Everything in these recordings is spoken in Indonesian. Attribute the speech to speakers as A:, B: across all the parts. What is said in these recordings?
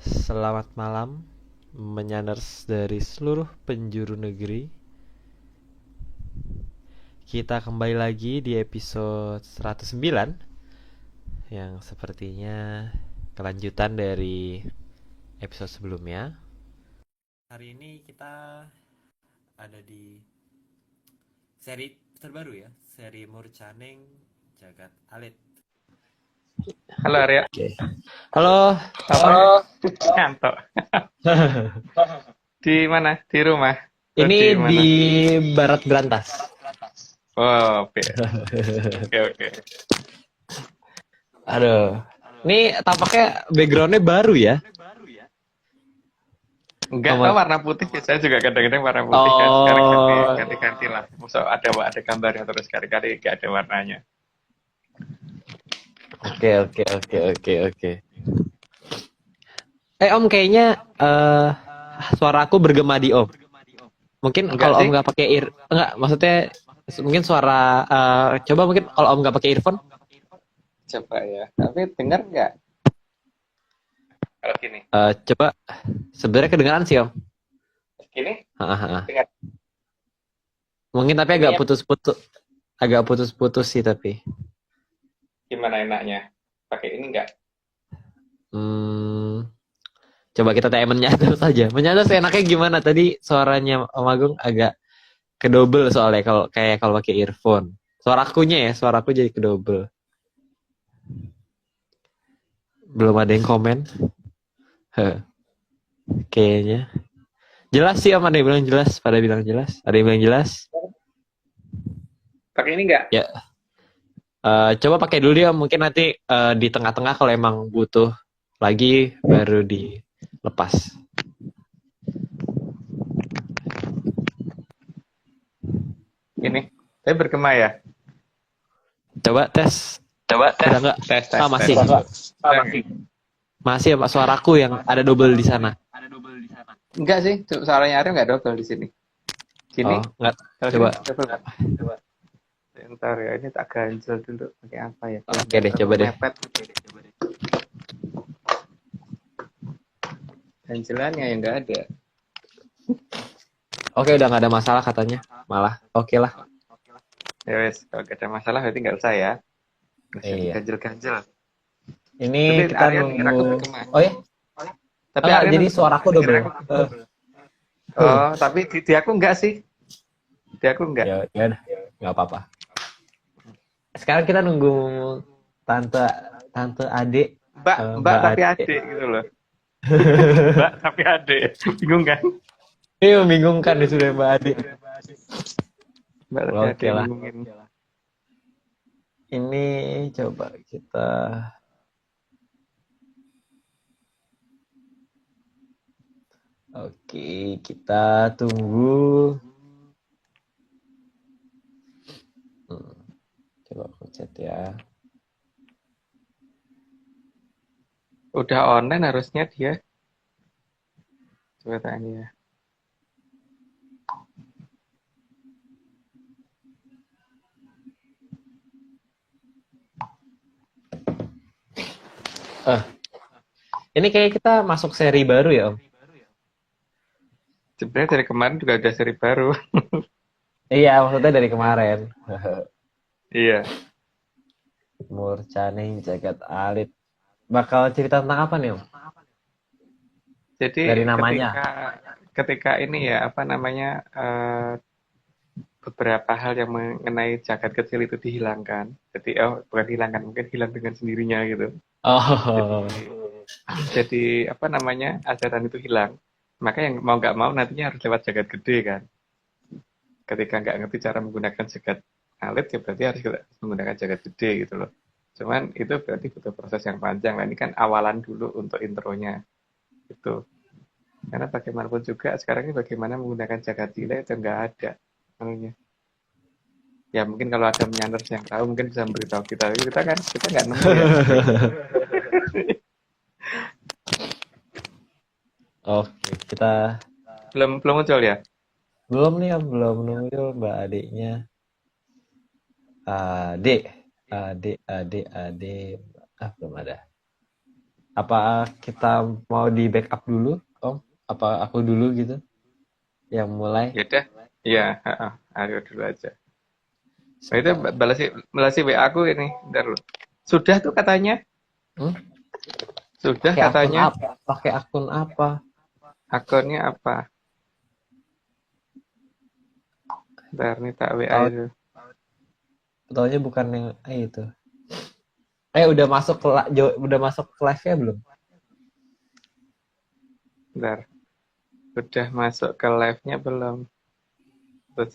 A: Selamat malam, menyanders dari seluruh penjuru negeri. Kita kembali lagi di episode 109 yang sepertinya kelanjutan dari episode sebelumnya. Hari ini kita ada di seri terbaru ya, seri Murcaneng Jagat Alit.
B: Halo Arya.
A: Oke. Halo.
B: Apa? Ngantuk. Di mana? Di rumah? Oh,
A: Ini
B: di
A: di
B: mana?
A: Barat Berantas.
B: Oh, oke. Oke.
A: Aduh. Ini tampaknya backgroundnya baru ya.
B: Enggak tahu
A: Sama.
B: warna putih. Saya juga kadang-kadang warna putih kan. Sekarang
A: Oh,
B: ganti lah. Masa ada gambarnya terus kali-kali enggak ada warnanya.
A: oke. Om kayaknya suara aku bergema di Om. Mungkin
B: Enggak
A: kalau Om
B: sih?
A: nggak pakai enggak, maksudnya mungkin suara coba mungkin kalau Om nggak pakai earphone.
B: Coba ya. Tapi dengar enggak? Kalau gini.
A: Coba sebenarnya kedengaran sih Om.
B: Gini?
A: Hahaha.
B: Dengar.
A: Mungkin tapi
B: Ini ya
A: agak putus-putus sih tapi.
B: gimana enaknya? Pakai ini enggak?
A: Hmm, coba kita tanya menyatu saja. Menyatu enaknya gimana? Tadi suaranya Om Agung agak kedouble soalnya kalau pakai earphone. Suaraku jadi kedouble. Belum ada yang komen. Heh, kayaknya. Jelas sih Om, ada yang bilang jelas, pada bilang jelas. Ada yang bilang jelas.
B: Pakai ini enggak?
A: Ya, coba pakai dulu ya, mungkin nanti di tengah-tengah kalau emang butuh lagi baru dilepas.
B: Ini. Saya bergema ya.
A: Coba tes.
B: Coba tes.
A: Udah enggak?
B: Tes.
A: Masih.
B: Masih.
A: Masih ya Pak, suaraku yang ada double di sana.
B: Enggak sih, suaranya Arya enggak double di sini. Gini,
A: Oh, enggak.
B: kalau
A: Coba.
B: gini double nggak? Coba. Bentar ya, ini tak ganjel dulu. Pakai apa ya?
A: Oke deh, coba deh.
B: Mepet. Ganjelannya yang enggak ada.
A: Oke, udah nggak ada masalah katanya. Malah, oke lah.
B: Ya wes, kalau enggak ada masalah berarti enggak usah ya. Masih
A: Iya.
B: ganjel-ganjel.
A: Ini
B: Tapi
A: kita
B: Arya ngira aku
A: nunggu.
B: bergema.
A: Oh ya?
B: Tapi
A: Enggak,
B: Arya
A: jadi suaraku
B: ngira
A: double.
B: aku double. Oh, tapi di aku enggak sih. Di aku enggak.
A: Ya udah, nggak apa-apa. Sekarang kita nunggu tante tante adik
B: Mbak
A: Mbak
B: tapi
A: Ade.
B: adik gitu loh. Mbak tapi adik. Bingung kan?
A: Ini membingungkan nih sudah Mbak Ade.
B: Mbak tapi
A: Oke
B: adik
A: lah.
B: bingungin.
A: Ini coba kita. Oke, kita tunggu. Coba aku chat ya.
B: Udah online harusnya dia. Coba tanya ya.
A: Ini kayak kita masuk seri baru ya Om.
B: Sebenarnya dari kemarin juga ada seri baru.
A: Iya, maksudnya dari kemarin.
B: Iya.
A: Murcaning Jagat Alit. Bakal cerita tentang apa nih Om?
B: Jadi
A: Dari namanya.
B: ketika ini ya apa namanya beberapa hal yang mengenai jagat kecil itu dihilangkan. Jadi bukan hilangkan, mungkin hilang dengan sendirinya gitu.
A: Oh,
B: Jadi apa namanya ajaran itu hilang. Maka yang mau nggak mau nantinya harus lewat jagat gede kan. Ketika nggak ngerti cara menggunakan jagat alit ya berarti harus menggunakan jagat gede gitu loh. Cuman itu berarti butuh proses yang panjang. Nah ini kan awalan dulu untuk intronya itu. Karena bagaimanapun juga sekarang ini bagaimana menggunakan jagat nilai itu nggak ada anunya. Ya mungkin kalau ada menyanders yang tahu mungkin bisa memberitahu kita. Tapi kita nggak nemu ya.
A: oke. Kita
B: belum muncul ya.
A: belum nih Om, belum muncul Mbak adiknya. Adik, adik. Belum ada. Apa kita mau di backup dulu, Om? Apa aku dulu gitu yang mulai?
B: Ya udah. Iya, heeh. Aryo dulu aja. Nah, itu
A: Sebentar.
B: balasi WA aku ini. Bentar dulu. Sudah tuh katanya.
A: Hmm?
B: Sudah
A: Pakai akun
B: katanya.
A: apa? Pakai akun apa?
B: Akunnya apa? Bentar nih tak WA
A: Tahu
B: itu.
A: Taunya bukan yang itu. Udah masuk udah masuk ke live-nya belum?
B: Bentar. Udah masuk ke live-nya belum? Terus,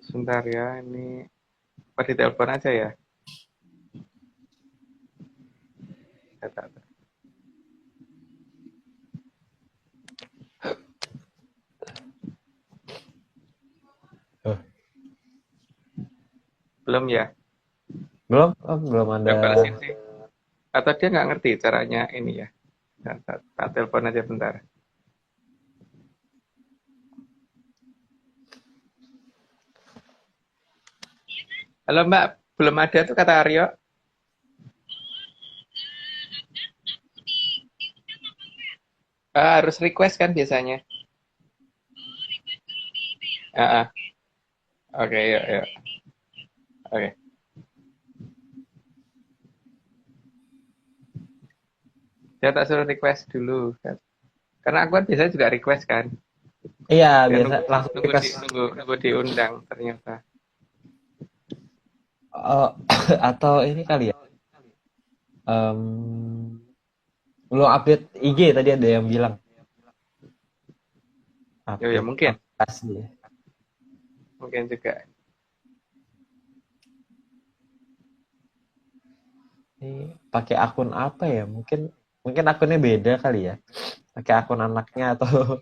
B: sebentar ya. Ini apa di telepon aja ya? Tak.
A: Oh,
B: Belum ya?
A: belum? Oh, belum ada.
B: Nggak balesin sih. Atau dia nggak ngerti caranya ini ya? Tak telepon aja bentar. Halo Mbak, belum ada tuh kata Aryo. Harus request kan biasanya. Ah, ah. Oke, yuk, yuk. Oke. Saya tak suruh request dulu kan. Karena aku kan biasanya juga request kan.
A: Iya,
B: Dia
A: biasa
B: nunggu
A: langsung
B: nunggu di
A: request.
B: nunggu diundang ternyata.
A: Oh, atau ini kali ya. Em, Belum update IG tadi ada yang bilang
B: Yo ya
A: update
B: mungkin,
A: aplikasi ya.
B: mungkin juga.
A: Ini pakai akun apa ya? Mungkin mungkin akunnya beda kali ya. Pakai akun anaknya atau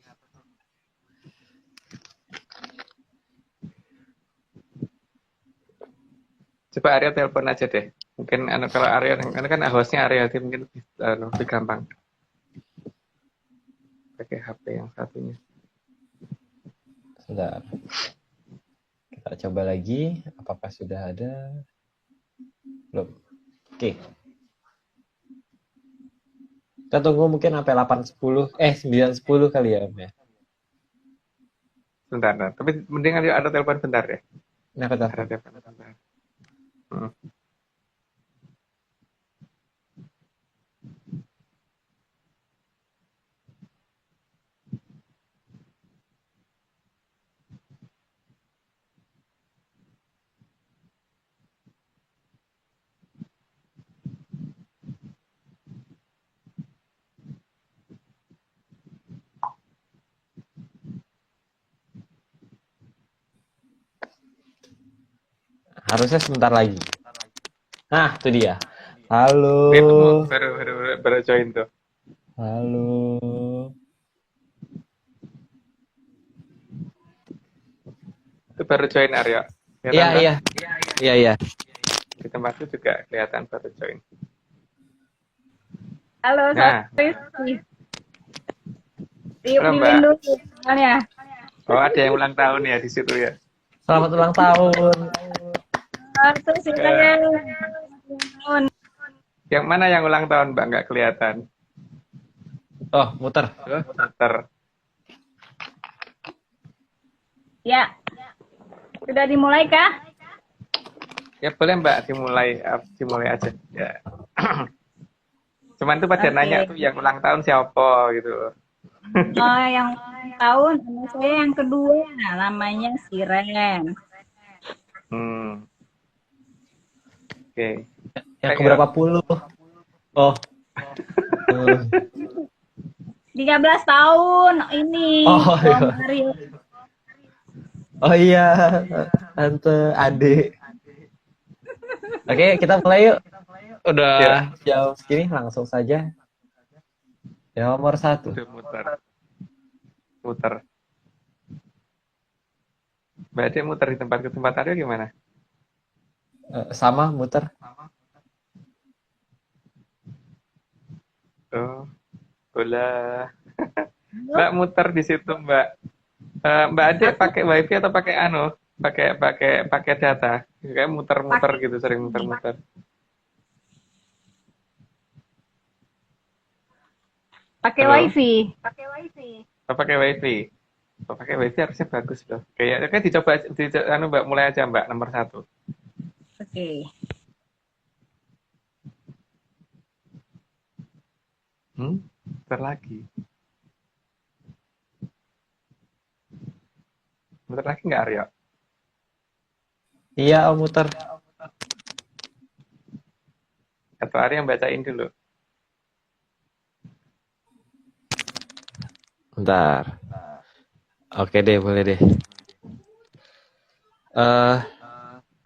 B: Coba Aryo telepon aja deh. Mungkin kalau Aryo, karena kan hostnya Aryo, jadi mungkin lebih gampang pakai HP yang satunya.
A: Sebentar. Kita coba lagi. Apakah sudah ada? Belum. Oke. Kita tunggu mungkin sampai 8.10. 9.10 kali ya, Om ya.
B: Bentar, bentar. Tapi mending ada telepon bentar deh.
A: Ini aku
B: Ada
A: telepon.
B: telepon bentar. Hmm.
A: Harusnya sebentar lagi. Nah, itu dia. Halo.
B: Itu baru join tuh.
A: Halo.
B: Itu baru join Aryo.
A: Iya,
B: Kelihatan kan?
A: iya. Iya, iya.
B: Di tempatku juga kelihatan baru join.
C: Halo,
B: Nah,
C: sorry. Tiup
B: halo
C: lilin
B: Mbak.
C: dulu soalnya.
B: Oh, ada yang ulang tahun ya di situ ya.
A: Selamat ulang tahun.
C: Terus
B: Eh,
C: saya tahun.
B: yang mana yang ulang tahun Mbak? Nggak kelihatan.
A: Oh, muter.
B: Oh, muter.
C: Ya, sudah dimulai kah?
B: Ya boleh Mbak, dimulai aja. Ya. Cuman tuh pada nanya
C: Oke.
B: tuh yang ulang tahun siapa gitu.
C: Oh, yang tahun anak saya yang kedua, namanya Siren.
B: Hmm, oke.
A: Yang
B: Thank you.
A: keberapa puluh? Oh. Hmm.
C: 13 tahun ini,
A: Oh,
C: Om
A: iya.
C: Mario.
A: Oh iya, tante, adik. Oke, kita mulai yuk.
B: Ya,
A: Udah jam segini, langsung saja. Yang nomor satu.
B: udah muter. Muter. Mbak Ade muter di tempat ke tempat Aryo gimana?
A: Sama, muter.
B: Oh, bola. Mbak muter di situ Mbak. Mbak Ade pakai wifi atau pakai pakai data? Kayak muter-muter
C: Pakai
B: gitu, sering muter-muter.
C: pakai
B: Halo?
C: wifi.
B: Oh, pakai wifi. Oh, pakai wifi harusnya bagus loh. Kayaknya kan dicoba, anu Mbak, mulai aja Mbak, nomor 1.
C: Oke.
B: Muter lagi. Muter lagi nggak Aryo?
A: Iya, Om muter.
B: Atau Aryo yang bacain dulu?
A: Bentar. Oke deh, boleh deh. Eh,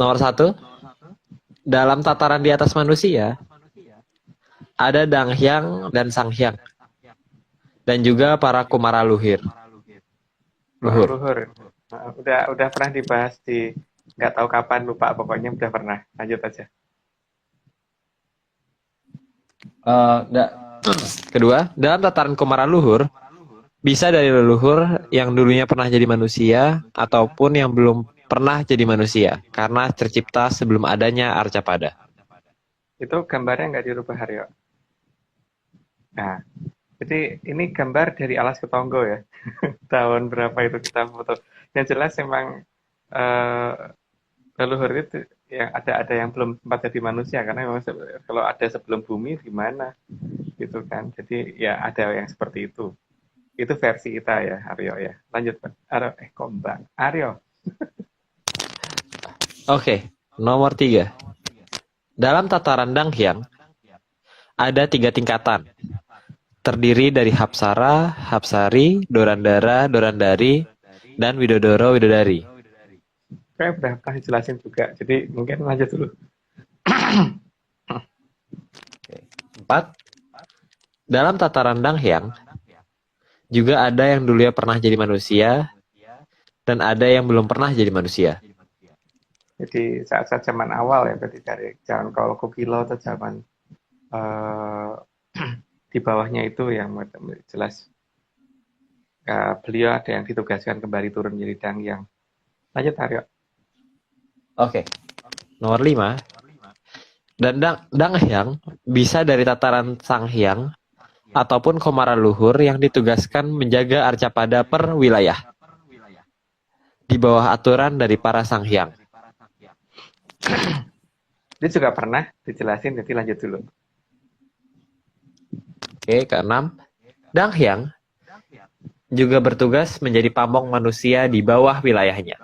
A: nomor 1, dalam tataran di atas manusia ada Danghyang dan Sanghyang dan juga para Kumara Luhur.
B: Oh, luhur. Udah pernah dibahas di nggak tahu kapan, lupa, pokoknya udah pernah. Lanjut aja.
A: Kedua, dalam tataran Kumara Luhur bisa dari leluhur yang dulunya pernah jadi manusia ataupun yang belum pernah jadi manusia karena tercipta sebelum adanya Arcapada.
B: Itu gambarnya nggak dirubah Aryo. Nah, jadi ini gambar dari alas Ketonggo ya. Tahun berapa itu kita foto. Yang jelas memang leluhur itu yang ada yang belum sempat jadi manusia karena memang kalau ada sebelum bumi gimana gitu kan. Jadi ya ada yang seperti itu. Itu versi kita ya, Aryo ya. Lanjut, Pak. Kok Mbak? Aryo.
A: Oke, nomor 3. Dalam tataran Danghyang ada 3 tingkatan. Terdiri dari Hapsara, Hapsari, Dorandara, Dorandari, dan Widodoro, Widodari.
B: Kayak udah pernah dijelasin juga. Jadi mungkin lanjut dulu.
A: 4. Dalam tataran Danghyang juga ada yang dulunya pernah jadi manusia dan ada yang belum pernah jadi manusia.
B: Jadi saat-saat zaman awal ya, berarti dari zaman kalau Kokilo atau zaman di bawahnya itu yang jelas beliau ada yang ditugaskan kembali turun menjadi Danghyang. Lanjut Aryo.
A: Oke. Nomor 5. Dan Danghyang bisa dari tataran Sanghyang ataupun Komara Luhur yang ditugaskan menjaga Arcapada per wilayah di bawah aturan dari para Sanghyang.
B: Ini juga pernah dijelasin, jadi lanjut dulu.
A: Oke, ke-6. Danghyang juga bertugas menjadi pamong manusia di bawah wilayahnya.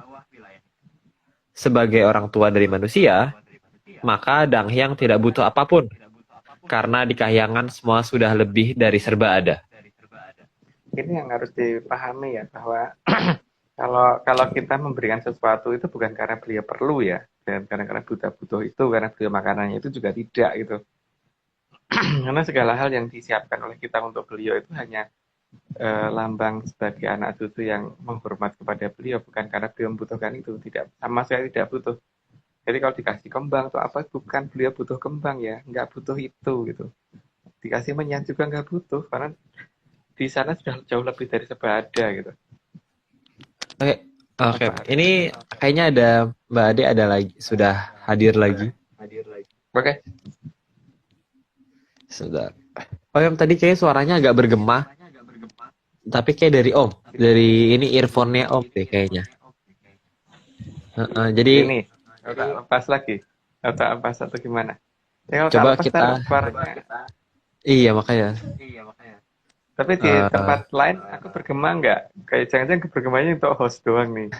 A: Sebagai orang tua dari manusia, maka Danghyang tidak butuh apapun, karena di Kahyangan semua sudah lebih dari serba ada.
B: Ini yang harus dipahami ya, bahwa kalau kita memberikan sesuatu itu bukan karena beliau perlu ya, dan karena butuh itu, karena beliau makanannya itu juga tidak gitu. Karena segala hal yang disiapkan oleh kita untuk beliau itu hanya lambang sebagai anak cucu yang menghormat kepada beliau, bukan karena beliau membutuhkan itu, tidak, sama sekali tidak butuh. Jadi kalau dikasih kembang atau apa, bukan beliau butuh kembang ya, nggak butuh itu gitu. Dikasih menyan juga nggak butuh, karena di sana sudah jauh lebih dari serba ada gitu.
A: Oke. Ini kayaknya ada Mbak Ade ada lagi, sudah hadir lagi.
B: Oke.
A: Sudah. Oh, yang tadi kayak suaranya agak bergema. Tapi kayak dari Om, dari ini earphone-nya Om deh kayaknya. Jadi
B: ini lepas lagi atau apa atau gimana? Ya,
A: coba kita. Iya makanya.
B: Tapi di tempat lain aku bergema nggak? Kayak jangan-jangan bergemanya untuk host doang nih.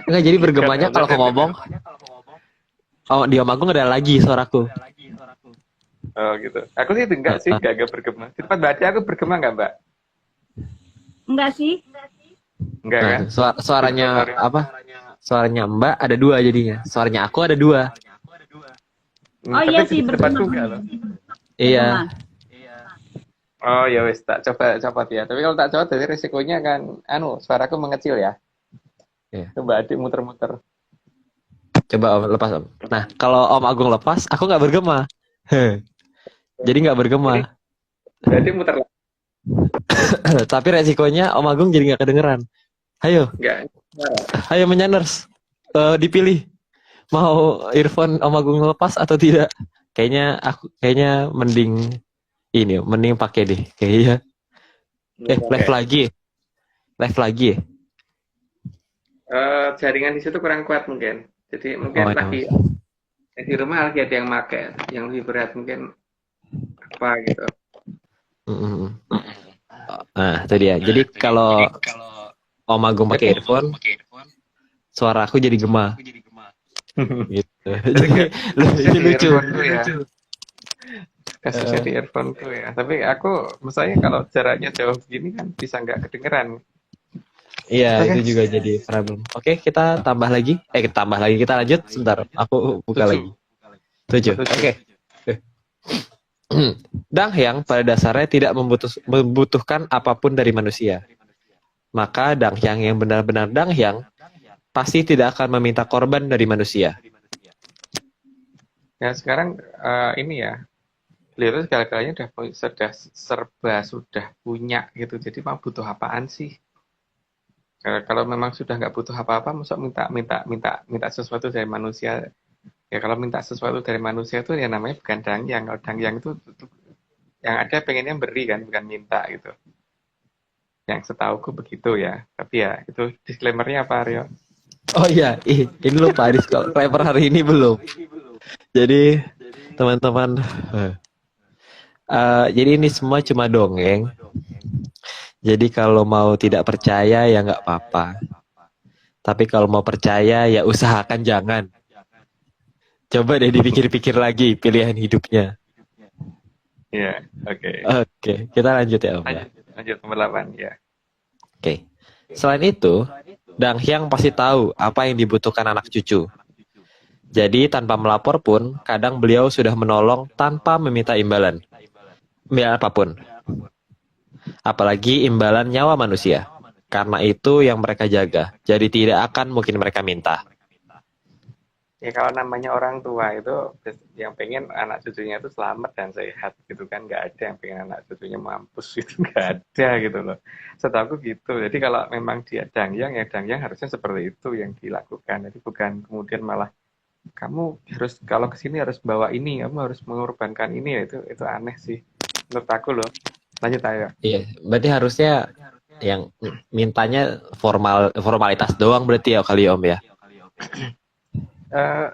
A: Enggak, jadi bergemanya kalau aku ngomong. Oh, di Om Agung ada lagi suaraku.
B: Oh gitu. Aku sih enggak sih, enggak bergema. Di tempat Mbak Ade aku bergema nggak Mbak?
C: Enggak sih.
B: Enggak kan?
A: Suaranya apa? Suaranya Mbak ada 2 jadinya. Suaranya aku ada 2.
C: Oh iya sih,
B: bergema juga loh.
A: Iya.
B: Oh ya wes, tak coba ya. Tapi kalau tak coba, jadi risikonya kan, suaraku mengecil ya.
A: Iya.
B: Coba Ade muter-muter.
A: Coba Om lepas Om. Nah, kalau Om Agung lepas, aku nggak bergema. Jadi nggak bergema.
B: Jadi muter.
A: Tapi resikonya Om Agung jadi nggak kedengeran. Ayo,
B: Enggak.
A: ayo menyanners. Dipilih mau earphone Om Agung lepas atau tidak. Kayaknya mending pakai deh. Kayaknya. Live
B: Oke.
A: lagi. Live lagi ya?
B: Jaringan di situ kurang kuat mungkin. Jadi
A: Oh,
B: mungkin
A: ya.
B: lagi di rumah lagi ada yang pakai, yang lebih berat mungkin apa gitu.
A: Mm-mm. Nah, itu dia. Jadi kalau Om Agung pakai earphone, suara aku jadi gema gitu.
B: Jadi
A: Jadi
B: kasusnya
A: ini
B: di
A: lucu.
B: earphone tuh ya. Kasusnya
A: Eh,
B: di earphone tuh ya. Tapi aku, misalnya kalau jaraknya jauh begini kan bisa nggak kedengeran.
A: Iya, itu
B: Oke,
A: juga jadi problem. Oke, kita tambah lagi. Kita tambah lagi. Kita lanjut sebentar. Aku buka
B: setuju,
A: lagi. 7.
B: setuju.
A: Oke. Danghyang pada dasarnya tidak membutuhkan apapun dari manusia. Maka Danghyang yang benar-benar Danghyang pasti tidak akan meminta korban dari manusia.
B: Ya sekarang ini ya, beliau tuh segala-galanya sudah punya gitu. Jadi mau butuh apaan sih? Kalau memang sudah nggak butuh apa-apa, masa minta sesuatu dari manusia. Ya kalau minta sesuatu dari manusia itu ya namanya bukan dangyang. Kalau dangyang itu yang ada pengennya beri kan, bukan minta gitu. Yang setauku begitu ya. Tapi ya itu disclaimer-nya apa Aryo?
A: Oh iya, ini lupa Aris kalau rapper hari ini belum. Jadi teman-teman, jadi ini semua cuma dongeng. Jadi kalau mau tidak percaya ya nggak apa-apa. Tapi kalau mau percaya ya usahakan jangan. Coba deh dipikir-pikir lagi pilihan hidupnya.
B: Ya, oke.
A: Oke, kita lanjut ya Om ya.
B: Lanjut nomor 8 ya.
A: Oke. Selain itu, Dang Hyang pasti tahu apa yang dibutuhkan anak cucu. Jadi tanpa melapor pun, kadang beliau sudah menolong tanpa meminta imbalan. Imbalan apapun. Apalagi imbalan nyawa manusia. Karena itu yang mereka jaga. Jadi tidak akan mungkin mereka minta.
B: Ya kalau namanya orang tua itu yang pengen anak cucunya itu selamat dan sehat gitu kan, nggak ada yang pengen anak cucunya mampus gitu, nggak ada gitu loh. Setahu aku gitu. Jadi kalau memang dia dangyang ya dangyang harusnya seperti itu yang dilakukan. Jadi bukan kemudian malah kamu harus kalau kesini harus bawa ini, kamu harus mengorbankan ini ya itu aneh sih menurut aku loh. Lanjut ayo.
A: Iya, berarti harusnya yang mintanya formalitas doang berarti ya kali Om ya.
B: Eh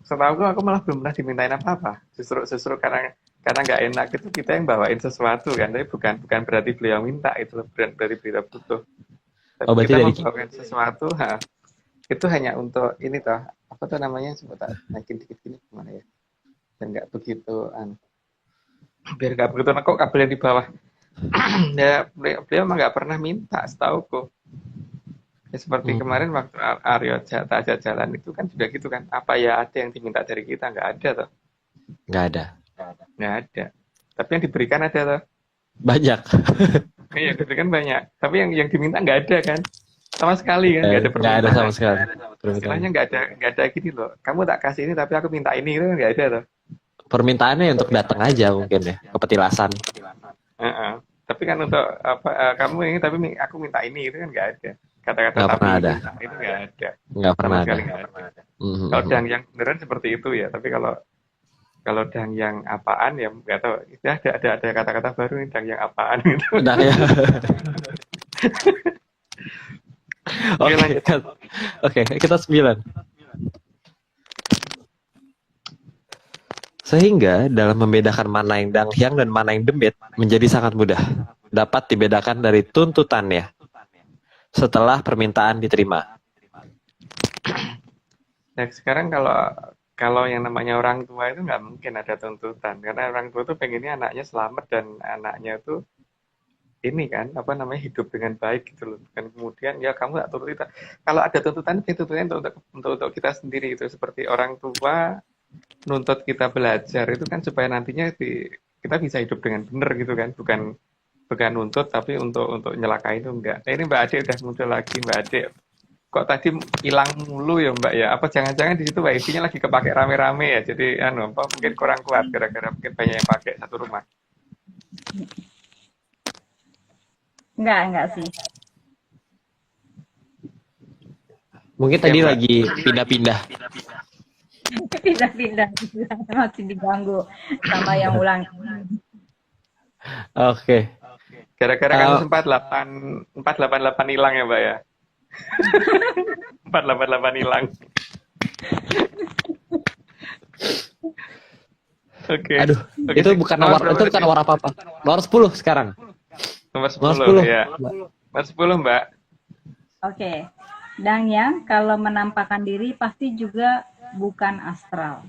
B: Setahu aku malah belum pernah dimintain apa-apa. Justru karena nggak enak itu kita yang bawain sesuatu kan. Tapi bukan bukan berarti beliau minta itu loh, bukan berarti beliau butuh.
A: Oh
B: Tapi
A: berarti
B: kita
A: dari
B: membawakan sesuatu, itu hanya untuk ini toh apa tuh namanya coba tak naikin dikit gini gimana ya dan nggak begitu biar nggak begitu kok kabel yang di bawah. Ya beliau emang nggak pernah minta setauku. Ya, seperti
A: Hmm,
B: kemarin waktu Aryo ajak jalan itu kan juga gitu kan. Apa ya ada yang diminta dari kita? Nggak ada toh.
A: nggak ada.
B: Nggak ada. Tapi yang diberikan ada toh.
A: Banyak.
B: Yang diberikan banyak. Tapi yang diminta nggak ada kan. Sama sekali kan. Nggak ada
A: Nggak ada sama
B: permintaan.
A: sekali.
B: Istilahnya
A: Permintaan.
B: nggak ada gini loh. Kamu tak kasih ini tapi aku minta ini itu kan nggak ada toh.
A: Permintaannya untuk datang aja mungkin ya, kepetilasan.
B: Uh-uh. Tapi kan untuk apa kamu ini tapi aku minta ini itu kan nggak ada. Kata-kata
A: Nggak pernah
B: tapi
A: ada.
B: minta itu nggak ada.
A: Nggak
B: Sama
A: pernah ada.
B: sekali nggak ada. Kalau
A: Mhm.
B: dang yang beneran seperti itu ya. Tapi kalau kalau dang yang apaan ya nggak tahu. Ya ada kata-kata baru nih dang yang apaan gitu.
A: Udah ya.
B: Oke
A: Oke,
B: lanjut.
A: oke, kita 9. Sehingga dalam membedakan mana yang danghyang dan mana yang demit menjadi sangat mudah. Dapat dibedakan dari tuntutannya setelah permintaan diterima.
B: Nah sekarang kalau kalau yang namanya orang tua itu nggak mungkin ada tuntutan karena orang tua tuh pengennya anaknya selamat dan anaknya tuh ini kan apa namanya hidup dengan baik gitu loh dan kemudian ya kamu tak turuti kalau ada tuntutan itu tuntutannya untuk kita sendiri itu seperti orang tua nuntut kita belajar itu kan supaya nantinya kita bisa hidup dengan benar gitu kan bukan bukan nuntut tapi untuk nyelakain itu enggak. Nah, ini Mbak Ade udah muncul lagi Mbak Ade kok tadi hilang mulu ya Mbak ya apa jangan-jangan di situ wifi-nya lagi kepake rame-rame ya jadi anu apa mungkin kurang kuat gara-gara mungkin banyak yang pakai satu rumah.
C: Enggak sih.
A: Mungkin
B: Oke,
A: tadi
B: Mbak.
A: lagi pindah-pindah.
C: Pindah-pindah. Masih diganggu sama yang ulang.
A: Oke.
B: Gara-gara
A: Eh,
B: kasus 488 hilang ya, Mbak ya. 488 hilang. Oke.
A: aduh,
B: Oke
A: itu
B: sih.
A: bukan
B: Nomor
A: nomor
B: berapa
A: itu bukan
B: tadi?
A: nomor apa-apa. Nomor 10 sekarang.
B: Nomor
A: Nomor
B: 10
A: 10.
B: ya.
A: Mbak.
B: Nomor 10, Mbak.
C: Oke. Dangyang kalau menampakkan diri pasti juga bukan astral.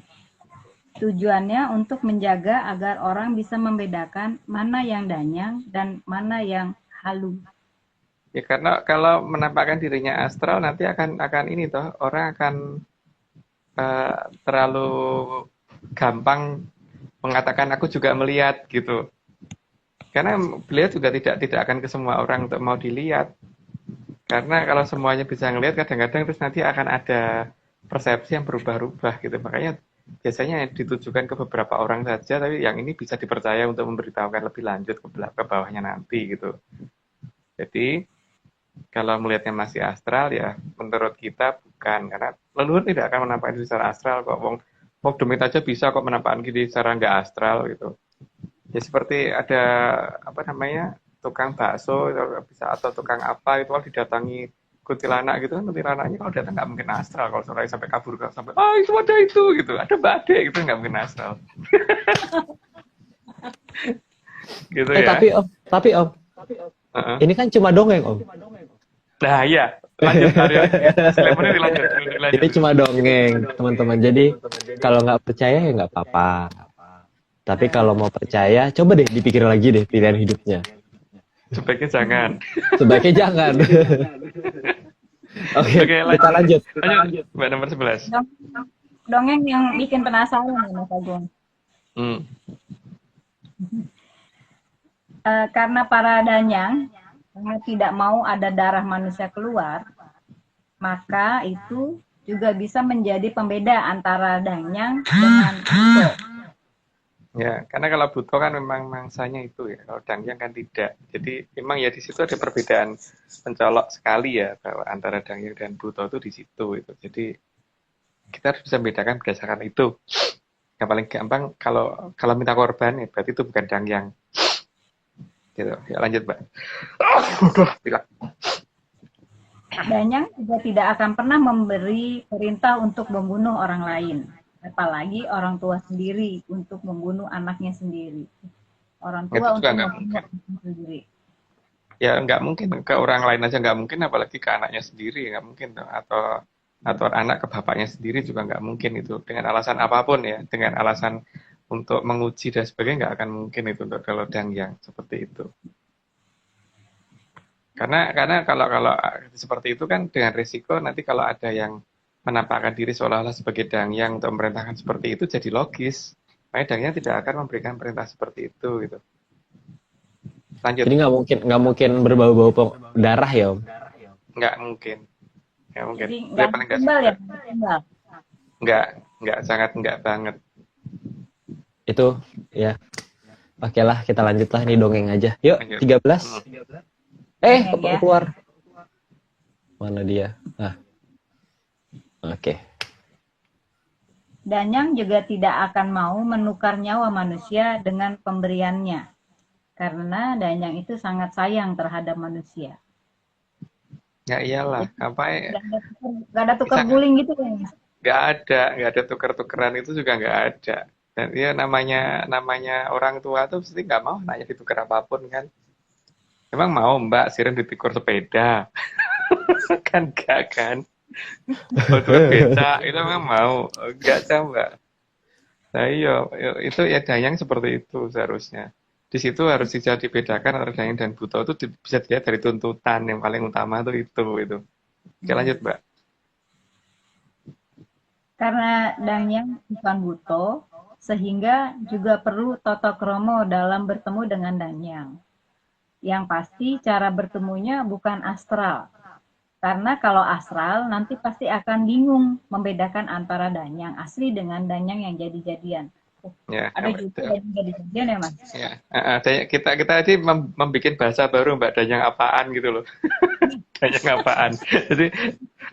C: Tujuannya untuk menjaga agar orang bisa membedakan mana yang danyang dan mana yang halu.
B: Ya karena kalau menampakkan dirinya astral nanti akan ini toh orang akan terlalu gampang mengatakan aku juga melihat gitu. Karena beliau juga tidak akan ke semua orang untuk mau dilihat. Karena kalau semuanya bisa ngelihat kadang-kadang terus nanti akan ada persepsi yang berubah-ubah gitu. Makanya biasanya ditujukan ke beberapa orang saja, tapi yang ini bisa dipercaya untuk memberitahukan lebih lanjut ke bawahnya nanti gitu. Jadi kalau melihatnya masih astral ya menurut kita bukan, karena leluhur tidak akan menampakkan diri secara astral kok. Wong demit aja bisa kok menampakkan diri secara nggak astral gitu. Ya seperti ada apa namanya tukang bakso bisa atau tukang apa itu kalau didatangi kuntilanak gitu kan, kuntilanaknya kalau datang nggak mungkin astral, kalau suaranya sampai kabur sampai itu ada itu gitu, ada badai gitu, nggak mungkin astral. Gitu
A: Eh
B: ya.
A: tapi Om,
B: Uh-uh.
A: ini kan cuma dongeng Om.
B: Nah iya, lanjut Aryo. Disclaimer-nya dilanjut.
A: Ini cuma dongeng teman-teman. Jadi kalau nggak percaya ya nggak apa-apa. Tapi kalau mau percaya, coba deh dipikir lagi deh pilihan hidupnya.
B: Sebaiknya jangan.
A: Sebaiknya jangan. Oke,
B: Oke,
A: kita lanjut.
B: lanjut. Mbak nomor 11.
C: Dongeng yang bikin penasaran ya Mas Agung. Karena para danyang tidak mau ada darah manusia keluar, maka itu juga bisa menjadi pembeda antara danyang dengan buto.
B: Ya, karena kalau buto kan memang mangsanya itu ya, kalau dangyang kan tidak. Jadi memang ya di situ ada perbedaan mencolok sekali ya bahwa antara dangyang dan buto itu di situ itu. Jadi kita harus bisa membedakan berdasarkan itu. Yang paling gampang kalau minta korban ya berarti itu bukan dangyang. Gitu. Ya lanjut, Mbak. Bilang.
C: Danyang juga tidak akan pernah memberi perintah untuk membunuh orang lain, apalagi orang tua sendiri untuk membunuh anaknya sendiri. Orang
B: Itu
C: tua
B: juga
C: untuk
B: nggak
C: membunuh
B: mungkin.
C: anaknya sendiri.
B: Ya nggak mungkin ke orang lain aja nggak mungkin, apalagi ke anaknya sendiri nggak mungkin tuh. Atau anak ke bapaknya sendiri juga nggak mungkin itu dengan alasan apapun ya, dengan alasan untuk menguji dan sebagainya nggak akan mungkin itu untuk kalau dangyang seperti itu. Karena kalau seperti itu kan dengan risiko nanti kalau ada yang menampakkan diri seolah-olah sebagai dangyang untuk memerintahkan seperti itu jadi logis. Makanya dangyang tidak akan memberikan perintah seperti itu gitu. Lanjut.
A: Jadi nggak mungkin berbau-bau darah ya Om.
B: Nggak mungkin. Nggak mungkin.
C: Jadi
B: Dia
C: nggak
B: paling nggak
C: timbal ya,
B: suka.
C: nggak timbal.
B: Nggak sangat nggak banget.
A: Itu ya. Oke lah, kita lanjut lah, ini dongeng aja. Yuk,
B: Lanjut.
A: 13.
C: Dongeng ya.
A: Keluar. Mana dia? Nah. Oke.
C: Danyang juga tidak akan mau menukar nyawa manusia dengan pemberiannya, karena Danyang itu sangat sayang terhadap manusia.
B: Ya iyalah, ngapain?
C: Gak ada tukar
B: Bisa
C: guling gitu ya.
B: nggak ada tuker-tukeran itu juga nggak ada. Dan ya namanya orang tua tuh pasti nggak mau nanya ditukar apapun kan. Emang mau Mbak Siren ditukar sepeda? Kan enggak kan? Tukar beca itu emang mau? Enggak coba. Nah iya, itu ya dayang seperti itu seharusnya. Di situ harus bisa dibedakan antara dayang dan buto itu bisa dilihat dari tuntutan yang paling utama itu. Oke lanjut Mbak.
C: Karena Danyang bukan buto, sehingga juga perlu toto kromo dalam bertemu dengan Danyang. Yang pasti cara bertemunya bukan astral. Karena kalau astral nanti pasti akan bingung membedakan antara Danyang asli dengan Danyang yang jadi-jadian.
B: Ya,
C: Ada juga yang jadi-jadian ya Mas?
B: ya. Kita tadi membuat bahasa baru Mbak, danyang apaan gitu loh. Danyang apaan. Jadi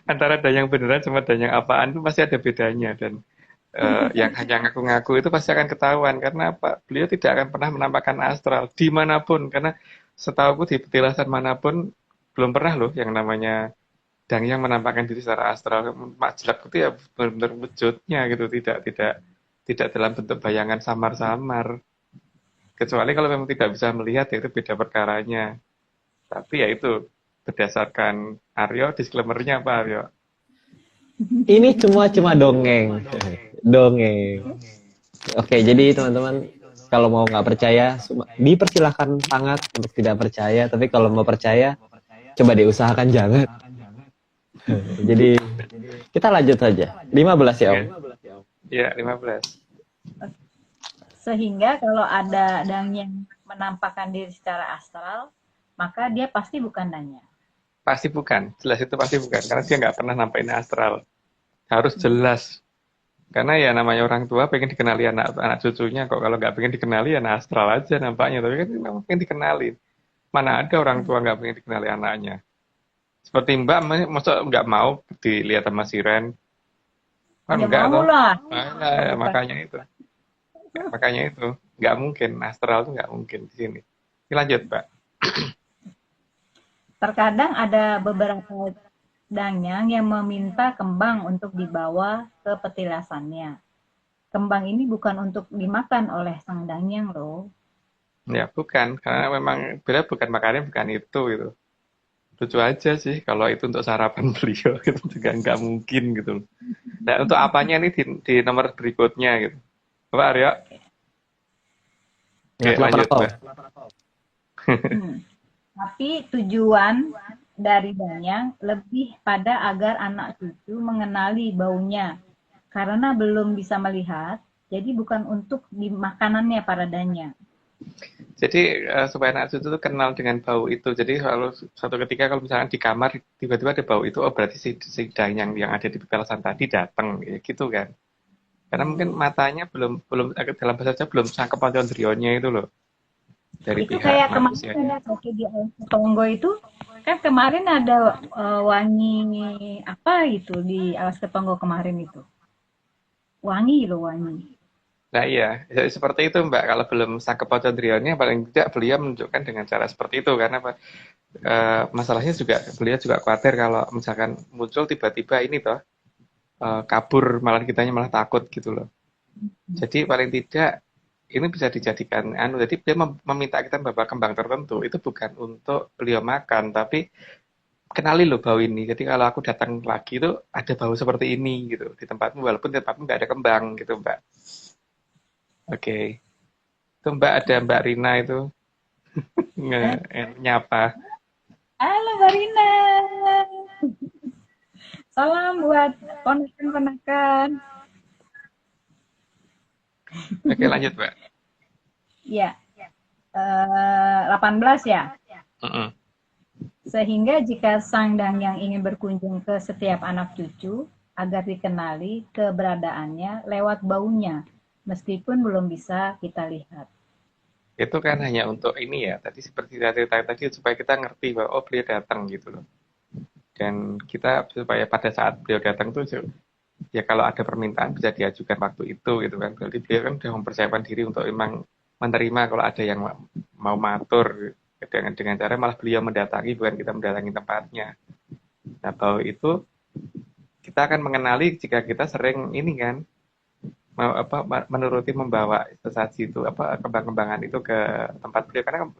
B: Antara danyang beneran sama danyang apaan itu pasti ada bedanya. Dan yang hanya ngaku-ngaku itu pasti akan ketahuan. Karena apa? Beliau tidak akan pernah menampakkan astral dimanapun. Karena setahuku di petilasan manapun belum pernah loh yang namanya danyang menampakkan diri secara astral. Mak Jelak itu ya benar-benar wujudnya gitu. Tidak dalam bentuk bayangan samar-samar. Kecuali kalau memang tidak bisa melihat ya itu beda perkaranya. Tapi ya itu berdasarkan Aryo, disclaimer-nya apa Aryo?
A: Ini cuma dongeng. Dongeng. Oke, jadi teman-teman kalau mau nggak percaya, dipersilahkan sangat untuk tidak percaya. Tapi kalau mau percaya, coba diusahakan jangan. Jadi kita lanjut saja. 15 ya, Om.
B: Iya, 15.
C: Sehingga kalau ada danyang menampakkan diri secara astral, maka dia pasti bukan danyang.
B: Pasti bukan, jelas itu pasti bukan. Karena dia nggak pernah nampakin astral. Harus jelas. Karena ya namanya orang tua pengen dikenali anak cucunya kok. Kalau nggak pengen dikenali ya astral aja nampaknya. Tapi kan memang pengen dikenali. Mana ada orang tua nggak pengen dikenali anaknya. Seperti Mbak, masa nggak mau dilihat sama Siren? Kan
C: Ya
B: enggak
C: mau
B: toh.
C: lah.
B: Nah, makanya itu nggak mungkin, astral tuh nggak mungkin di sini. Ini lanjut Mbak.
C: Terkadang ada beberapa danyang yang meminta kembang untuk dibawa ke petilasannya. Kembang ini bukan untuk dimakan oleh sang danyang loh.
B: Ya bukan, karena memang beliau bukan makannya bukan itu gitu. Lucu aja sih kalau itu untuk sarapan beliau gitu juga nggak mungkin gitu. Nah untuk apanya nih di nomor berikutnya gitu. Apa Arya? Oke
A: Ingat
B: lanjut
A: lapar,
B: Mbak.
C: Tapi tujuan dari danyang lebih pada agar anak cucu mengenali baunya. Karena belum bisa melihat, jadi bukan untuk dimakanannya para danyang.
B: Jadi supaya anak cucu tuh kenal dengan bau itu. Jadi kalau suatu ketika kalau misalnya di kamar tiba-tiba ada bau itu, oh berarti si danyang yang ada di petilasan tadi datang, ya gitu kan. Karena mungkin matanya belum dalam bahasa Jawa belum cangkep pocondrionnya itu loh dari
C: Itu
B: pihak
C: kayak kemarin
B: manusia.
C: ada waktu di Tonggo itu, kan kemarin ada wangi apa gitu di Alas Ketonggo kemarin itu. Wangi loh wangi.
B: Nah iya, seperti itu Mbak. Kalau belum cangkep pocondrionnya paling tidak beliau menunjukkan dengan cara seperti itu. Karena apa? Masalahnya juga beliau juga khawatir kalau misalkan muncul tiba-tiba ini toh kabur malah kitanya malah takut gitu loh. Jadi paling tidak ini bisa dijadikan jadi dia meminta kita membawa kembang tertentu itu bukan untuk beliau makan tapi kenali loh bau ini. Jadi kalau aku datang lagi itu ada bau seperti ini gitu di tempatmu walaupun di tempatmu nggak ada kembang gitu Mbak. Oke. Itu Mbak ada Mbak Rina itu nyapa.
C: Halo Marina. Salam buat ponakan-ponakan.
B: Oke lanjut Mbak.
C: Ya, 18 ya. Sehingga jika sang danyang ingin berkunjung ke setiap anak cucu agar dikenali keberadaannya lewat baunya, meskipun belum bisa kita lihat.
B: Itu kan hanya untuk ini ya, tadi seperti cerita tadi supaya kita ngerti bahwa oh beliau datang gitu loh. Dan kita supaya pada saat beliau datang tuh ya kalau ada permintaan bisa diajukan waktu itu gitu kan. Berarti beliau kan sudah mempersiapkan diri untuk memang menerima kalau ada yang mau matur dengan cara malah beliau mendatangi bukan kita mendatangi tempatnya. Nah, bahwa itu kita akan mengenali jika kita sering ini kan menuruti membawa sesaji itu kembang-kembangan itu ke tempat beliau karena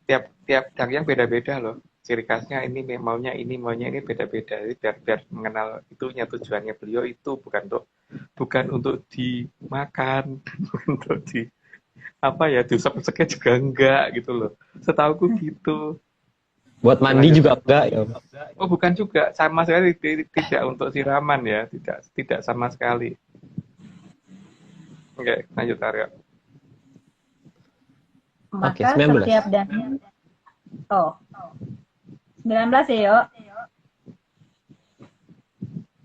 B: tiap dayang beda-beda loh ciri khasnya ini maunya ini beda-beda jadi biar mengenal itunya tujuannya beliau itu bukan untuk dimakan untuk di diusap-usapnya juga enggak gitu loh setahuku gitu.
A: Buat mandi juga enggak ya, Om?
B: Oh bukan juga sama sekali tidak untuk siraman ya tidak sama sekali. Oke, lanjut Arya.
C: Maka
A: 19.
C: setiap danyang 19 ya, Yo.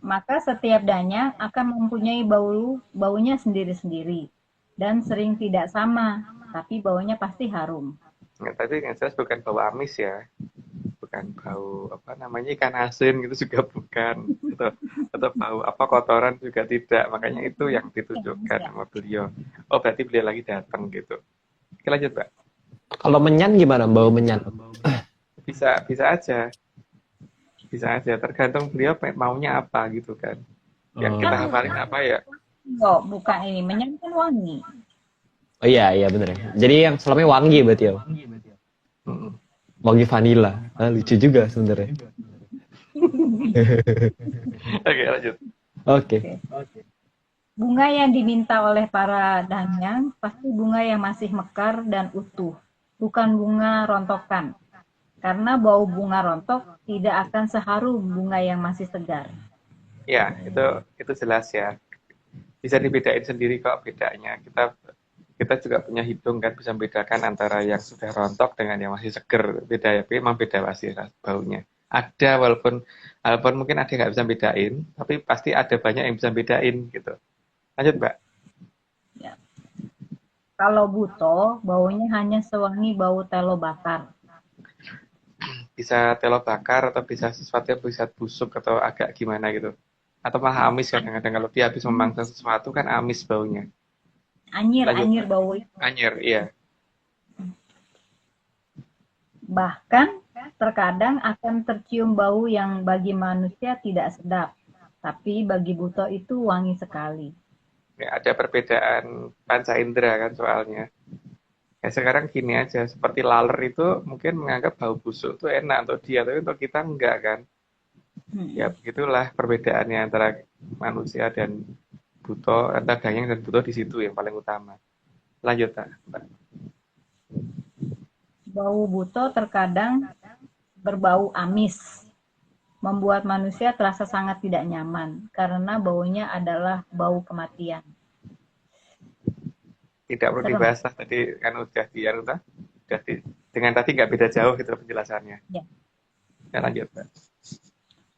C: Maka setiap danyang akan mempunyai baunya sendiri-sendiri dan sering tidak sama, tapi baunya pasti harum.
B: Nah, tapi yang jelas bukan bau amis ya, bukan bau apa namanya ikan asin gitu juga bukan, atau bau apa kotoran juga tidak, makanya itu yang ditunjukkan sama beliau. Oh berarti beliau lagi datang gitu. Oke lanjut Mbak.
A: Kalau menyan gimana? Bau menyan.
B: Bisa bisa aja tergantung beliau maunya apa gitu kan, yang
A: Oh,
B: kita
C: Kan
B: hafalin apa ya.
C: oh, bukan ini, menyan kan wangi.
A: oh iya iya bener ya. Jadi yang selama wangi berarti ya.
B: Mm-mm.
A: Wangi vanila. Ah, lucu juga sebenarnya.
B: Oke lanjut.
A: Oke.
C: Oke. Bunga yang diminta oleh para danyang pasti bunga yang masih mekar dan utuh, bukan bunga rontokan. Karena bau bunga rontok tidak akan seharum bunga yang masih segar.
B: Ya itu jelas ya, bisa dibedain sendiri kok bedanya. Kita juga punya hidung kan, bisa membedakan antara yang sudah rontok dengan yang masih seger. Beda ya, memang beda pasti baunya. Ada walaupun mungkin ada yang nggak bisa bedain, tapi pasti ada banyak yang bisa bedain gitu. Lanjut Mbak.
C: Ya. Kalau buto, baunya hanya sewangi bau telo bakar.
B: Bisa telo bakar atau bisa sesuatu yang bisa busuk atau agak gimana gitu. Atau malah amis kadang-kadang kalau dia habis memangsa sesuatu kan amis baunya. Lanjut
C: Anyir
B: Mbak.
C: bau itu.
B: Anyer, iya.
C: Bahkan terkadang akan tercium bau yang bagi manusia tidak sedap, tapi bagi buto itu wangi sekali.
B: Ya, ada perbedaan panca indera kan soalnya. Ya sekarang gini aja, seperti laler itu mungkin menganggap bau busuk itu enak untuk dia, tapi untuk kita enggak kan. Ya
C: Hmm.
B: begitulah perbedaannya antara manusia dan buto, antara danyang dan buto di situ yang paling utama. Lanjut, Mbak.
C: Bau buto terkadang berbau amis, membuat manusia terasa sangat tidak nyaman karena baunya adalah bau kematian.
B: Tidak perlu
C: Serem.
B: dibahas lah, tadi kan udah dengan tadi nggak beda jauh gitu penjelasannya.
C: Ya.
B: Ya lanjut, Mbak.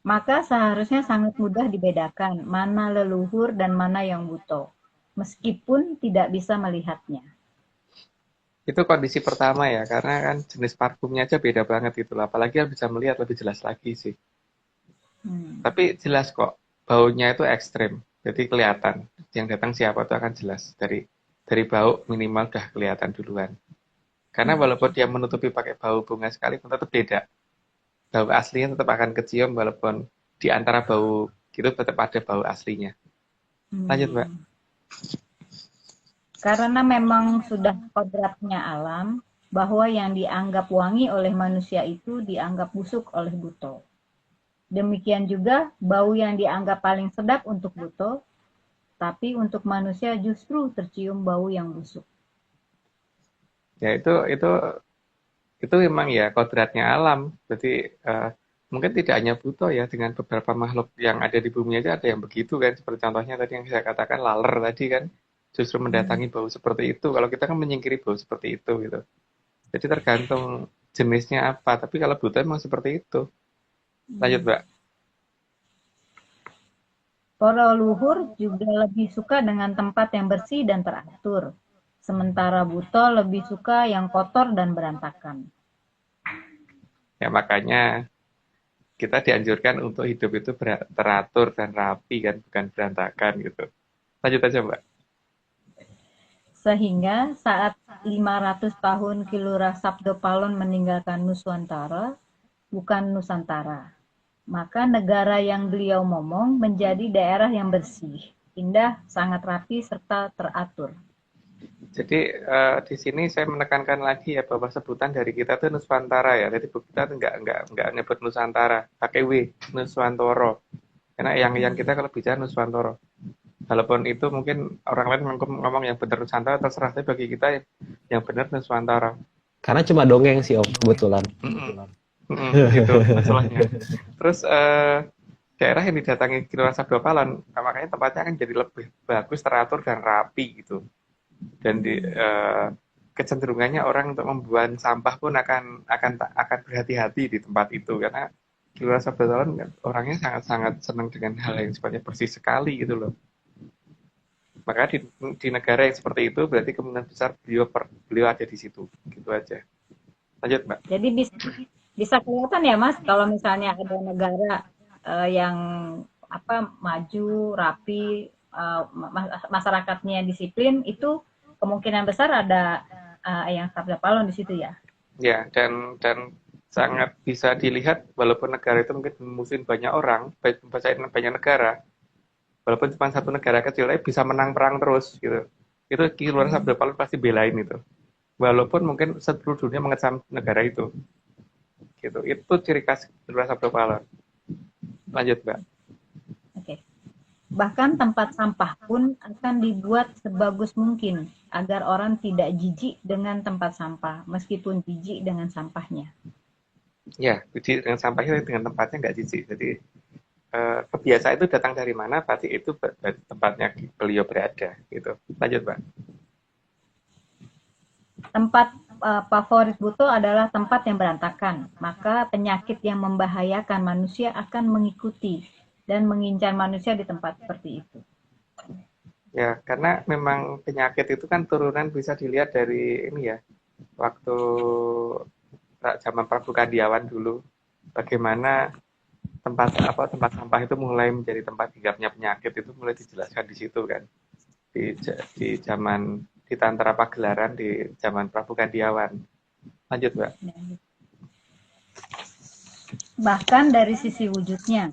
C: Maka seharusnya sangat mudah dibedakan mana leluhur dan mana yang buto, meskipun tidak bisa melihatnya.
B: Itu kondisi pertama ya, karena kan jenis parfumnya aja beda banget gitu lah. Apalagi yang bisa melihat lebih jelas lagi sih.
C: Hmm.
B: Tapi jelas kok, baunya itu ekstrim. Jadi kelihatan yang datang siapa itu akan jelas dari bau minimal udah kelihatan duluan. Karena walaupun dia menutupi pakai bau bunga sekalipun tetap beda. Bau aslinya tetap akan kecium walaupun di antara bau gitu tetap ada bau aslinya. Lanjut, Mbak.
C: Hmm. Karena memang sudah kodratnya alam bahwa yang dianggap wangi oleh manusia itu dianggap busuk oleh buto. Demikian juga bau yang dianggap paling sedap untuk buto, tapi untuk manusia justru tercium bau yang busuk.
B: Ya itu memang ya kodratnya alam. Jadi mungkin tidak hanya buto ya, dengan beberapa makhluk yang ada di bumi aja ada yang begitu kan. Seperti contohnya tadi yang saya katakan laler tadi kan, justru mendatangi bau seperti itu. Kalau kita kan menyingkiri bau seperti itu gitu. Jadi tergantung jenisnya apa. Tapi kalau buto memang seperti itu. Lanjut Mbak.
C: Para luhur juga lebih suka dengan tempat yang bersih dan teratur, sementara buto lebih suka yang kotor dan berantakan.
B: Ya makanya kita dianjurkan untuk hidup itu teratur dan rapi kan, bukan berantakan gitu. Lanjut aja Mbak.
C: Sehingga saat 500 tahun Kilura Sabdopalon meninggalkan Nuswantara, bukan Nusantara, maka negara yang beliau momong menjadi daerah yang bersih, indah, sangat rapi, serta teratur.
B: Jadi di sini saya menekankan lagi ya bahwa sebutan dari kita itu Nuswantara ya. Jadi kita tuh nggak nyebut Nusantara, pakai W, Nuswantoro. Karena yang kita kalau bicara Nuswantoro. Walaupun itu mungkin orang lain ngomong yang benar Nusantara terserah, tapi bagi kita yang benar Nuswantara.
A: Karena cuma dongeng sih Om, kebetulan.
B: Itu masalahnya. Terus daerah yang didatangi Kilauan Sabdopalan, makanya tempatnya akan jadi lebih bagus, teratur dan rapi gitu. Dan kecenderungannya orang untuk membuang sampah pun akan berhati-hati di tempat itu karena Kilauan Sabdopalan orangnya sangat-sangat senang dengan hal yang sifatnya bersih sekali gitu loh. Maka di negara yang seperti itu berarti kemungkinan besar beliau ada di situ. Gitu aja. Lanjut Mbak.
C: Jadi Bisa kelihatan ya Mas, kalau misalnya ada negara yang maju, rapi, masyarakatnya disiplin, itu kemungkinan besar ada yang sabda palon di situ ya.
B: Ya, dan sangat bisa dilihat walaupun negara itu mungkin musuhin banyak orang, banyak negara, walaupun cuma satu negara kecil, tapi bisa menang perang terus gitu. Itu keluar sabda palun pasti belain itu. Walaupun mungkin seluruh dunia mengecam negara itu. Gitu. Itu ciri khas keluar sabda palun. Lanjut, Mbak.
C: Oke. Bahkan tempat sampah pun akan dibuat sebagus mungkin agar orang tidak jijik dengan tempat sampah, meskipun jijik dengan sampahnya.
B: Ya, jadi dengan sampahnya dengan tempatnya nggak jijik. Jadi kebiasaan itu datang dari mana, berarti itu dari tempatnya beliau berada. Gitu. Lanjut, Mbak.
C: Tempat favorit Buto adalah tempat yang berantakan, maka penyakit yang membahayakan manusia akan mengikuti dan mengincar manusia di tempat seperti itu.
B: Ya, karena memang penyakit itu kan turunan bisa dilihat dari ini ya, waktu zaman Prabu Kandiawan dulu, bagaimana tempat sampah itu mulai menjadi tempat hinggapnya penyakit itu mulai dijelaskan di situ kan, di zaman di Tantara Pagelaran di zaman Prabu Kandiawan. Lanjut, Mbak.
C: Bahkan dari sisi wujudnya,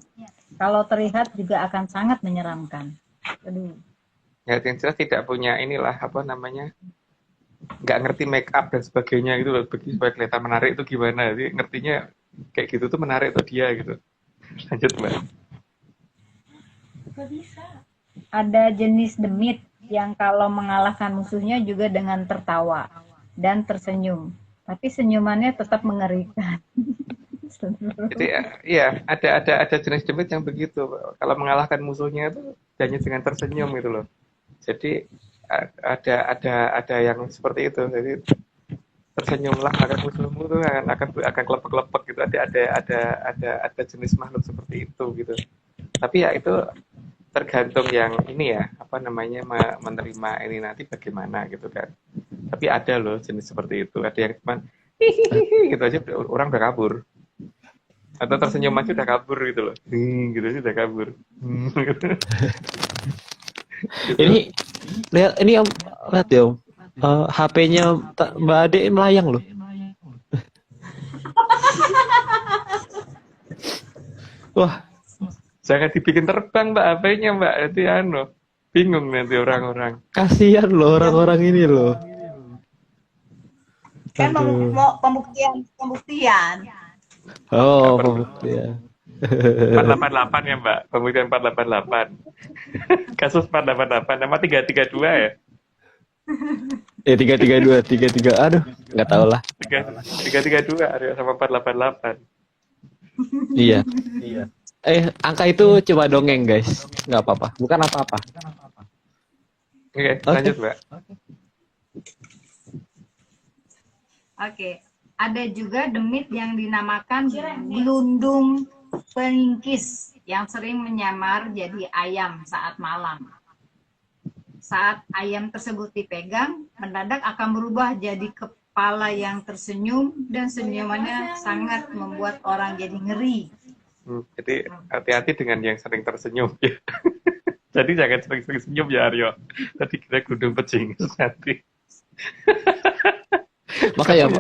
C: kalau terlihat juga akan sangat menyeramkan. Aduh.
B: Ya, yang jelas tidak punya inilah apa namanya, nggak ngerti make up dan sebagainya gitu loh, supaya kelihatan menarik itu gimana, jadi ngertinya kayak gitu tuh menarik tuh dia gitu. Lanjut, Mbak.
C: Ada jenis demit yang kalau mengalahkan musuhnya juga dengan tertawa dan tersenyum. Tapi senyumannya tetap mengerikan.
B: Jadi ya ada jenis demit yang begitu. Kalau mengalahkan musuhnya itu hanya dengan tersenyum gitu loh. Jadi ada yang seperti itu. Jadi tersenyumlah maka musuhmu tuh akan kelepek-kelepek gitu. Ada jenis makhluk seperti itu gitu. Tapi ya itu tergantung yang ini ya apa namanya menerima ini nanti bagaimana gitu kan. Tapi ada loh jenis seperti itu. Ada yang cuma hihihi gitu aja orang udah kabur. Atau tersenyum aja udah kabur gitu loh. Gitu aja udah kabur. Gitu.
A: Ini lihat ini Om, lihat ya Om. HP-nya Mbak Ade melayang loh. Wah,
B: Jangan dibikin terbang Mbak HP-nya Mbak. Nanti bingung nanti orang-orang.
A: kasihan loh orang-orang ini loh.
D: Kan
A: Aduh.
D: pembuktian.
A: Oh,
B: Nggak perlu.
A: pembuktian.
B: 488 ya Mbak. Pembuktian 488. Kasus 488. Nama 332 ya.
A: 332, 33. Aduh, nggak tahu lah.
B: 332 Aryo sama 488.
A: Iya. Angka itu cuma dongeng, guys. Nggak apa-apa. Bukan apa-apa.
B: Oke,
A: Oke.
B: lanjut Mbak.
C: Oke, ada juga demit yang dinamakan gelundung peningkis yang sering menyamar jadi ayam saat malam. Saat ayam tersebut dipegang, mendadak akan berubah jadi kepala yang tersenyum dan senyumannya sangat membuat orang jadi ngeri.
B: Jadi hati-hati dengan yang sering tersenyum ya. Jadi jangan sering-sering senyum ya Aryo. Tadi kita gudung pecing nanti.
A: Makanya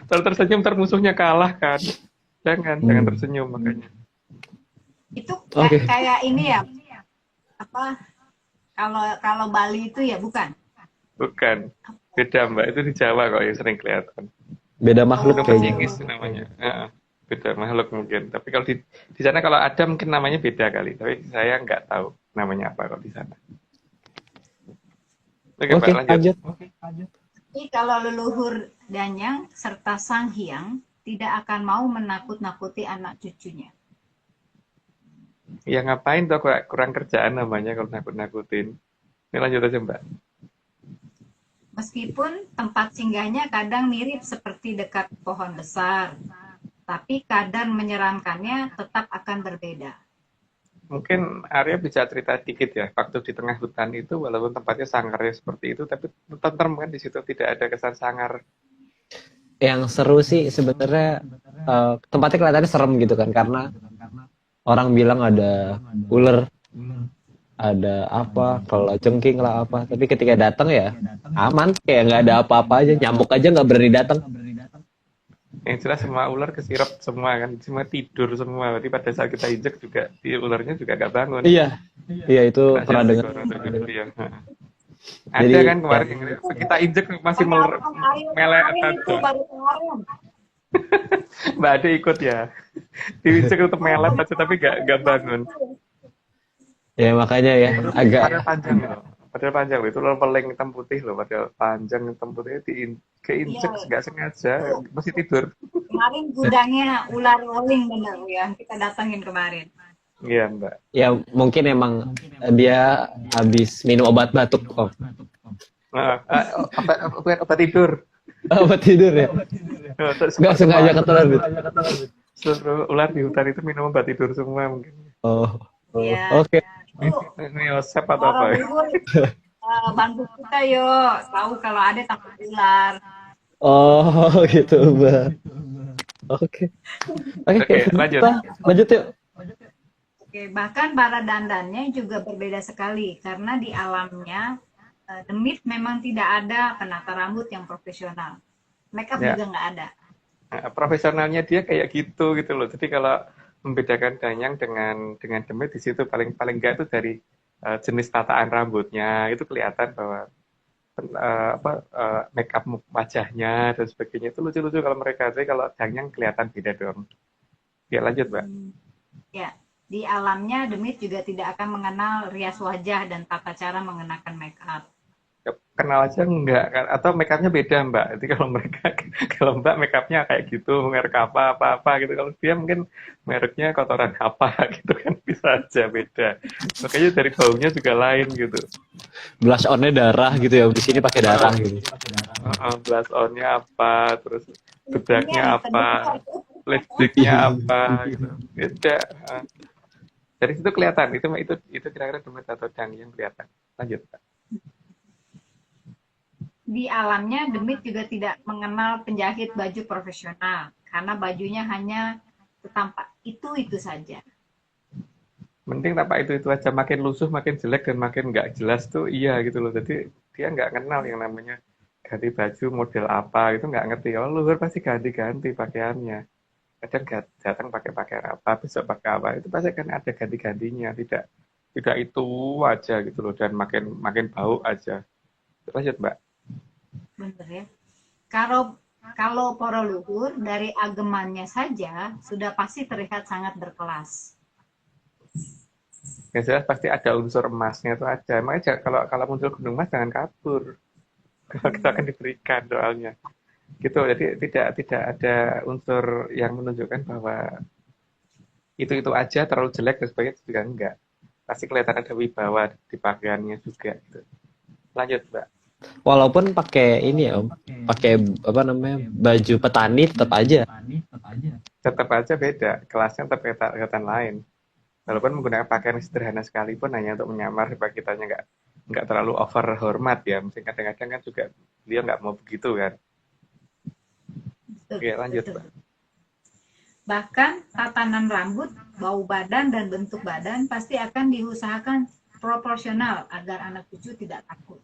B: Kalau tersenyum musuhnya kalah kan. Jangan tersenyum makanya.
D: Itu
A: Oke.
D: kayak ini ya. Apa? Kalau Bali itu ya bukan.
B: Bukan. Beda Mbak, itu di Jawa kok yang sering kelihatan.
A: beda makhluk
B: Gunung
A: kayaknya.
B: pecingis namanya. Beda makhluk mungkin. Tapi kalau di sana kalau ada mungkin namanya beda kali. Tapi saya nggak tahu namanya apa kalau di sana. Oke,
A: Oke,
B: Mbak, lanjut.
A: lanjut.
D: Tapi kalau leluhur Danyang serta Sang Hyang tidak akan mau menakut-nakuti anak cucunya.
B: Ya ngapain tuh kurang kerjaan namanya kalau nakut-nakutin. Ini lanjut aja Mbak.
D: Meskipun tempat singgahnya kadang mirip seperti dekat pohon besar, tapi kadar menyeramkannya tetap akan berbeda.
B: Mungkin Arya bisa cerita dikit ya, waktu di tengah hutan itu walaupun tempatnya sangarnya seperti itu, tapi tentrem kan di situ tidak ada kesan sangar.
A: yang seru sih sebenarnya tempatnya kelihatannya serem gitu kan karena orang bilang ada ular, ada apa, kalau jengking lah apa. Tapi ketika datang ya aman, kayak nggak ada apa-apa aja, nyamuk aja nggak berani datang.
B: Yang jelas semua ular kesirap semua kan, semua tidur semua. Berarti pada saat kita injek juga, ularnya juga nggak bangun.
A: Iya, iya itu
B: Kena
A: pernah
B: jantung
A: dengar.
B: orang tidur dia. Ada
A: Jadi
B: kan
A: ya,
B: kemarin yang kita injek masih melek
D: kemarin itu
B: tajam.
D: baru kemarin.
B: Mbak Ade ikut ya. Diinjek tetap melet aja tapi nggak bangun.
A: ya makanya ya agak
B: Padahal panjang loh. Padahal panjang loh. Itu leveling hitam putih loh. Padahal panjang hitam putih keinjek
D: Iya,
B: nggak sengaja masih tidur.
D: kemarin gudangnya ular rolling bener ya, kita datangin kemarin.
B: Iya Mbak.
A: ya mungkin emang dia habis minum obat batuk kok.
B: Obat tidur.
A: Obat tidur ya.
B: Terus
A: Nggak sengaja ketelan gitu.
B: seluruh ular di hutan itu minum obat tidur semua mungkin.
A: Oh,
D: Iya.
A: oke.
D: Itu
B: Ini Yosep atau apa ya?
D: Borobudur bantu kita yo, tahu kalau ada takut ular.
A: Oh, gitu, Mbak. Oke.
B: Oke, lanjut.
A: Lanjut yuk.
D: Oke, bahkan para dandannya juga berbeda sekali karena di alamnya demit memang tidak ada penata rambut yang profesional. Makeup
B: Ya.
D: juga nggak ada.
B: Nah, profesionalnya dia kayak gitu loh. Jadi kalau membedakan Danyang dengan Demit di situ paling enggak itu dari jenis tataan rambutnya itu kelihatan bahwa make up wajahnya dan sebagainya itu lucu-lucu kalau mereka. Jadi kalau Danyang kelihatan beda dong. Ya lanjut Mbak.
D: Ya, di alamnya demit juga tidak akan mengenal rias wajah dan tata cara mengenakan make up.
B: Kenal aja enggak kan atau make upnya beda Mbak. Jadi kalau mereka kalau Mbak make upnya kayak gitu merek apa gitu, kalau dia mungkin mereknya kotoran apa gitu kan, bisa aja beda. Makanya dari baunya juga lain gitu.
A: Blush on-nya darah gitu ya. Di sini pakai darah gitu.
B: Blush on-nya apa, terus bedaknya
D: Yang
B: apa,
D: kedua,
B: lipsticknya apa gitu. Beda. Dari situ kelihatan itu kira-kira Demit atau Dang yang kelihatan. Lanjut Pak.
D: di alamnya demit juga tidak mengenal penjahit baju profesional karena bajunya hanya setampak itu saja.
B: Mending tampak itu aja, makin lusuh makin jelek dan makin nggak jelas tuh iya gitu loh. Jadi dia nggak kenal yang namanya ganti baju model apa gitu, nggak ngerti. Oh luhur pasti ganti-ganti pakaiannya, kadang datang pakai pakaian apa, besok pakai apa, itu pasti kan ada ganti-gantinya. Tidak itu aja gitu loh, dan makin bau aja. Lanjut Mbak.
D: Bener ya. Kalau para luhur dari agemannya saja sudah pasti terlihat sangat berkelas.
B: Yang jelas pasti ada unsur emasnya tuh ada. Makanya kalau muncul gunung emas jangan kabur. Kalau kita akan diberikan soalnya. Gitu. Jadi tidak ada unsur yang menunjukkan bahwa itu aja terlalu jelek dan sebagainya, juga enggak. Pasti kelihatan ada wibawa di pakaiannya juga gitu. Lanjut Mbak.
A: Walaupun pakai ini ya, Om. Pakai apa namanya? Baju petani tetap aja.
B: Tetap aja beda, kelasnya tetap kelihatan lain. Walaupun menggunakan pakaian sederhana sekalipun hanya untuk menyamar supaya kitanya nggak terlalu over hormat ya. Mungkin kadang-kadang kan juga dia nggak mau begitu kan.
D: Betul,
B: Oke lanjut
D: betul.
B: Mbak.
D: Bahkan tatanan rambut, bau badan, dan bentuk badan pasti akan diusahakan proporsional agar anak cucu tidak takut.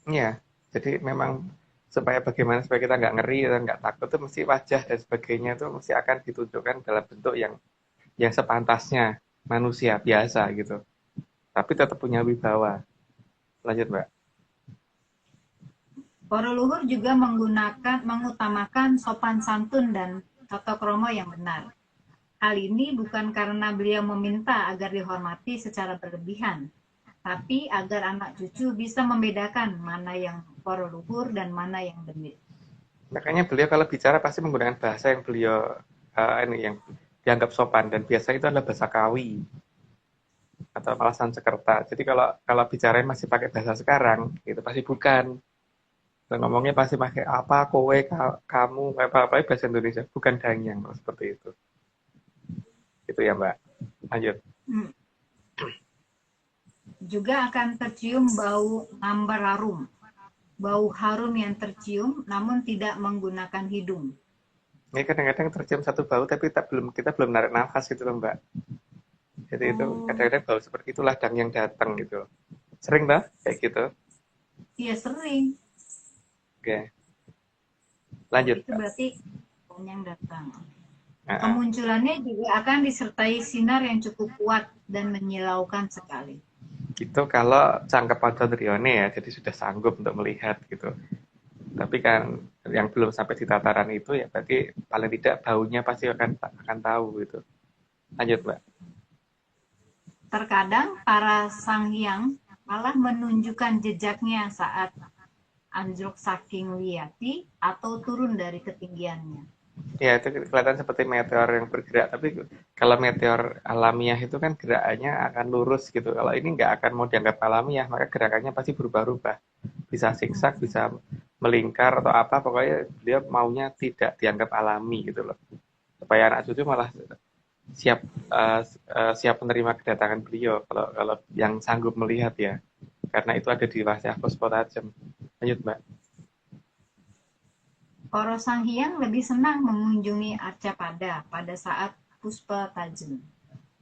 B: Iya, jadi memang supaya kita nggak ngeri dan nggak takut tuh mesti wajah dan sebagainya tuh mesti akan ditunjukkan dalam bentuk yang sepantasnya manusia biasa gitu. Tapi tetap punya wibawa. Lanjut Mbak.
D: Para luhur juga mengutamakan sopan santun dan tata krama yang benar. Hal ini bukan karena beliau meminta agar dihormati secara berlebihan, tapi agar anak cucu bisa membedakan mana yang para luhur dan mana yang demit.
B: Makanya beliau kalau bicara pasti menggunakan bahasa yang beliau yang dianggap sopan, dan biasa itu adalah bahasa Kawi atau malah Sanskerta. Jadi kalau bicara masih pakai bahasa sekarang, itu pasti bukan. Dan ngomongnya pasti pakai apa, kowe, kamu, apa bahasa Indonesia, bukan Danyang seperti itu. Itu ya Mbak. Lanjut.
D: Juga akan tercium bau ngambar harum. bau harum yang tercium namun tidak menggunakan hidung.
B: Ini kadang-kadang tercium satu bau tapi kita belum narik nafas gitu loh Mbak. Jadi itu
D: Oh,
B: kadang-kadang bau seperti itu ladang yang datang gitu. Sering Mbak kayak gitu?
D: iya sering.
B: Oke,
D: Oh,
B: lanjut
D: itu
B: Mbak.
D: berarti yang datang.
B: Nah,
D: Kemunculannya juga akan disertai sinar yang cukup kuat dan menyilaukan sekali.
B: itu kalau cangkep Adrione ya, jadi sudah sanggup untuk melihat gitu. Tapi kan yang belum sampai di tataran itu ya berarti paling tidak baunya pasti akan tahu gitu. Lanjut Mbak.
D: Terkadang para sanghyang malah menunjukkan jejaknya saat anjlok saking liyati atau turun dari ketinggiannya.
B: Ya itu kelihatan seperti meteor yang bergerak, tapi kalau meteor alamiah itu kan gerakannya akan lurus gitu. Kalau ini nggak akan mau dianggap alamiah, maka gerakannya pasti berubah-ubah. Bisa siksak, bisa melingkar atau apa, pokoknya dia maunya tidak dianggap alami gitu loh. Supaya anak cucu malah siap siap menerima kedatangan beliau kalau kalau yang sanggup melihat ya. Karena itu ada di wasiah Puspotajem. Lanjut Mbak.
D: Para sanghyang lebih senang mengunjungi Arcapada pada saat puspa tajem.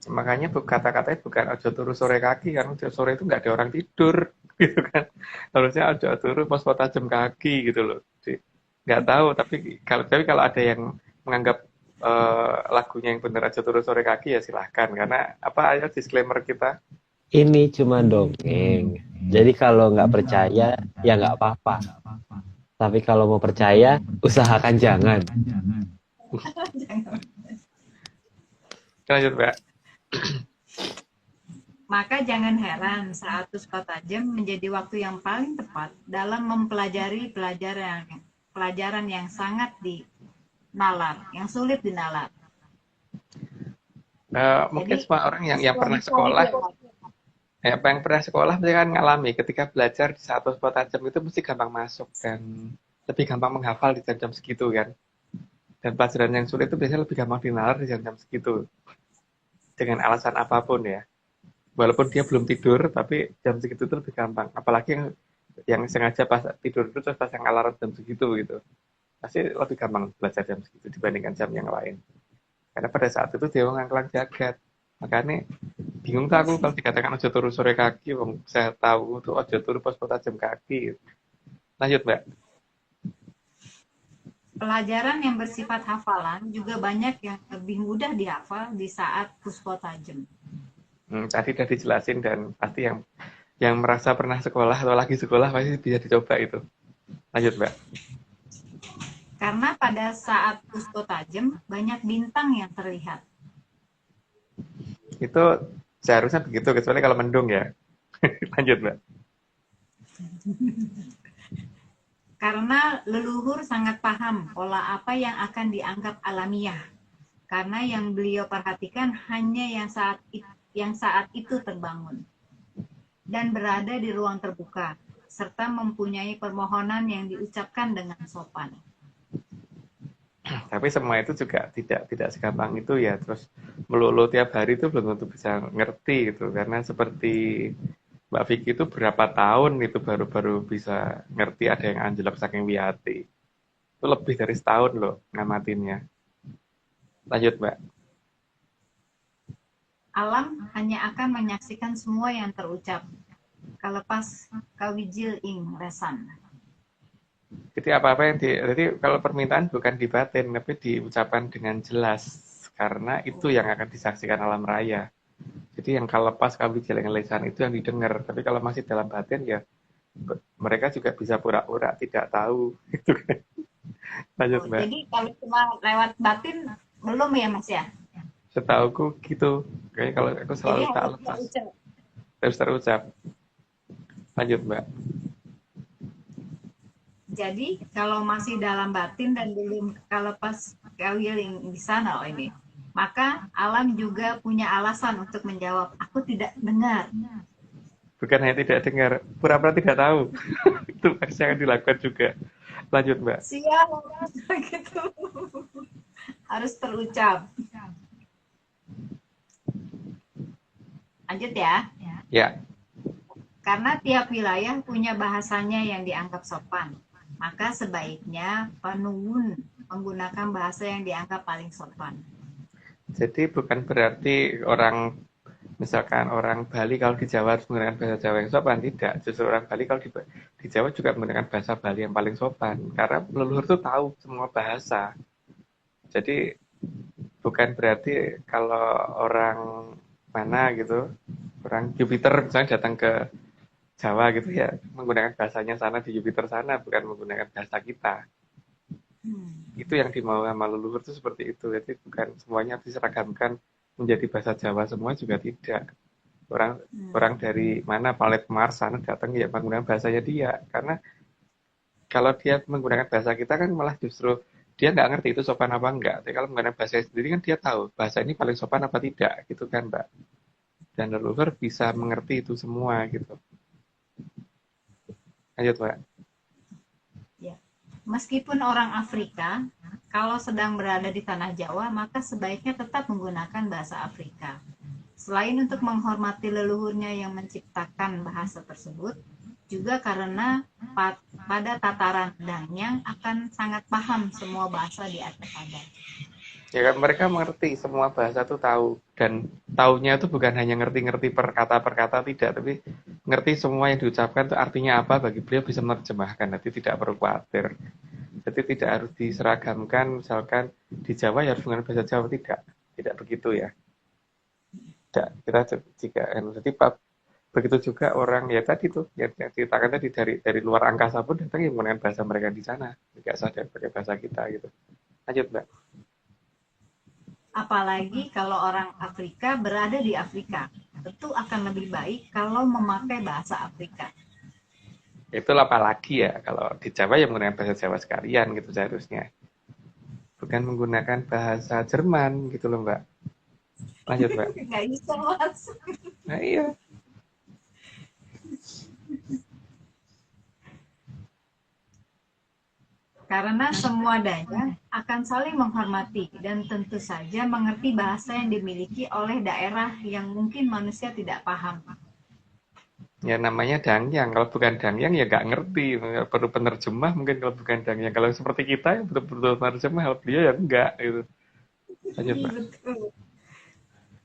B: Makanya kata-katanya bukan ojo turu sore kaki, karena ojo sore itu nggak ada orang tidur gitu kan. Harusnya ojo turu pas tajam kaki gitu loh. Jadi, nggak tahu, tapi kalau ada yang menganggap lagunya yang benar ojo turu sore kaki ya silahkan, karena apa aja disclaimer kita.
A: Ini cuma dongeng. Jadi kalau nggak percaya, ya nggak apa-apa. Tapi kalau mau percaya, usahakan jangan.
B: Lanjut Mbak.
D: Maka jangan heran saat puspa tajem menjadi waktu yang paling tepat dalam mempelajari pelajaran yang sangat dinalar, yang sulit dinalar.
B: Mungkin
D: Jadi
B: semua orang yang pernah sekolah, yang pernah sekolah mesti kan ngalami ketika belajar di satu tajam itu mesti gampang masuk dan lebih gampang menghafal di jam-jam segitu kan. Dan pelajaran yang sulit itu biasanya lebih gampang dinalar di jam-jam segitu. Dengan alasan apapun ya. Walaupun dia belum tidur, tapi jam segitu itu lebih gampang. Apalagi yang sengaja pas tidur itu terus pasang alarm jam segitu gitu. Pasti lebih gampang belajar jam segitu dibandingkan jam yang lain. Karena pada saat itu dia ngangklang jagat. Makanya bingung tuh aku kalau dikatakan ojo turu sore kaki, saya tahu tuh ojo turu pas jam kaki. Lanjut Mbak.
D: pelajaran yang bersifat hafalan juga banyak yang lebih mudah dihafal di saat puspa tajem.
B: Tadi udah dijelasin dan pasti yang merasa pernah sekolah atau lagi sekolah pasti bisa dicoba itu. Lanjut Mbak.
D: Karena pada saat puspa tajem banyak bintang yang terlihat.
B: Itu seharusnya begitu kecuali kalau mendung ya. Lanjut Mbak.
D: Karena leluhur sangat paham pola apa yang akan dianggap alamiah. Karena yang beliau perhatikan hanya yang saat itu terbangun dan berada di ruang terbuka, serta mempunyai permohonan yang diucapkan dengan sopan.
B: Tapi semua itu juga tidak segampang itu ya. Terus melulu tiap hari itu belum tentu bisa ngerti gitu. Karena seperti Mbak Vicky itu berapa tahun itu baru-baru bisa ngerti ada yang anjlok saking wiati. Itu lebih dari setahun loh ngamatinnya. Lanjut Mbak.
D: Alam hanya akan menyaksikan semua yang terucap. Kalepas kawijil ing lesan.
B: Jadi apa-apa jadi kalau permintaan bukan di batin, tapi diucapkan dengan jelas. Karena itu yang akan disaksikan alam raya. Jadi yang kalau pas kami jalan lisan itu yang didengar. Tapi kalau masih dalam batin ya mereka juga bisa pura-pura tidak tahu. Gitu kan. Lanjut Mbak.
D: Jadi kalau cuma lewat batin belum ya Mas ya?
B: Setauku gitu. Kayaknya kalau aku
D: Jadi
B: selalu tak
D: harus
B: lepas.
D: terucap.
B: Terus terucap. Lanjut Mbak.
D: Jadi kalau masih dalam batin dan belum kalepas kawiling di sana ini, maka alam juga punya alasan untuk menjawab, aku tidak dengar.
B: Bukan hanya tidak dengar, pura-pura tidak tahu. Itu pasti akan dilakukan juga. Lanjut Mbak.
D: Siap, gitu. Harus terucap. Lanjut ya.
B: Ya.
D: Karena tiap wilayah punya bahasanya yang dianggap sopan, maka sebaiknya penuhun menggunakan bahasa yang dianggap paling sopan.
B: Jadi bukan berarti misalkan orang Bali kalau di Jawa harus menggunakan bahasa Jawa yang sopan, tidak. Justru orang Bali kalau di Jawa juga menggunakan bahasa Bali yang paling sopan. Karena leluhur itu tahu semua bahasa. Jadi bukan berarti kalau orang mana gitu, orang Jupiter misalnya datang ke Jawa gitu ya, menggunakan bahasanya sana di Jupiter sana, bukan menggunakan bahasa kita. Itu yang dimau sama leluhur itu seperti itu. Jadi bukan semuanya diseragamkan menjadi bahasa Jawa semua, juga tidak. Orang dari mana, planet Mars sana datang ya menggunakan bahasanya dia. Karena kalau dia menggunakan bahasa kita kan malah justru dia nggak ngerti itu sopan apa enggak. Tapi kalau menggunakan bahasa sendiri kan dia tahu bahasa ini paling sopan apa tidak, gitu kan Mbak. Dan leluhur bisa mengerti itu semua gitu. Lanjut Mbak.
D: Ya. Meskipun orang Afrika, kalau sedang berada di tanah Jawa, maka sebaiknya tetap menggunakan bahasa Afrika. Selain untuk menghormati leluhurnya yang menciptakan bahasa tersebut, juga karena pada tataran Danyang akan sangat paham semua bahasa di atas ada.
B: Ya kan mereka mengerti semua bahasa tuh tahu, dan taunya itu bukan hanya ngerti-ngerti per kata tidak, tapi ngerti semua yang diucapkan itu artinya apa, bagi beliau bisa menerjemahkan. Nanti tidak perlu khawatir. Jadi tidak harus diseragamkan, misalkan di Jawa ya harus menggunakan bahasa Jawa, tidak begitu ya. Tidak, kita jika jadi begitu juga orang ya tadi tuh yang ceritakan tadi dari luar angkasa pun datang yang menggunakan bahasa mereka di sana, tidak sadar pakai bahasa kita gitu. Lanjut Mbak.
D: Apalagi kalau orang Afrika berada di Afrika, tentu akan lebih baik kalau memakai bahasa Afrika.
B: Itu apalagi ya kalau di Jawa ya menggunakan bahasa Jawa sekalian gitu seharusnya. Bukan menggunakan bahasa Jerman gitu loh Mbak. Lanjut Mbak.
D: Nggak bisa masuk.
B: Nah iya.
D: Karena semua Danyang akan saling menghormati dan tentu saja mengerti bahasa yang dimiliki oleh daerah yang mungkin manusia tidak paham.
B: Ya namanya Dangyang, kalau bukan Dangyang ya nggak ngerti, perlu penerjemah mungkin kalau bukan Dangyang. Kalau seperti kita ya betul-betul penerjemah, kalau beliau ya enggak gitu. Lanjut Mbak.
D: Betul.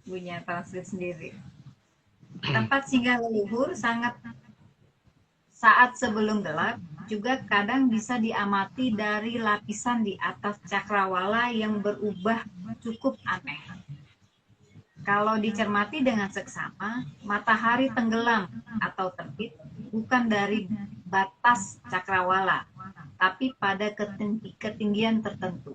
D: Punya translate sendiri. Tempat singgah leluhur saat sebelum gelap juga kadang bisa diamati dari lapisan di atas cakrawala yang berubah cukup aneh. Kalau dicermati dengan seksama, matahari tenggelam atau terbit bukan dari batas cakrawala, tapi pada ketinggian tertentu.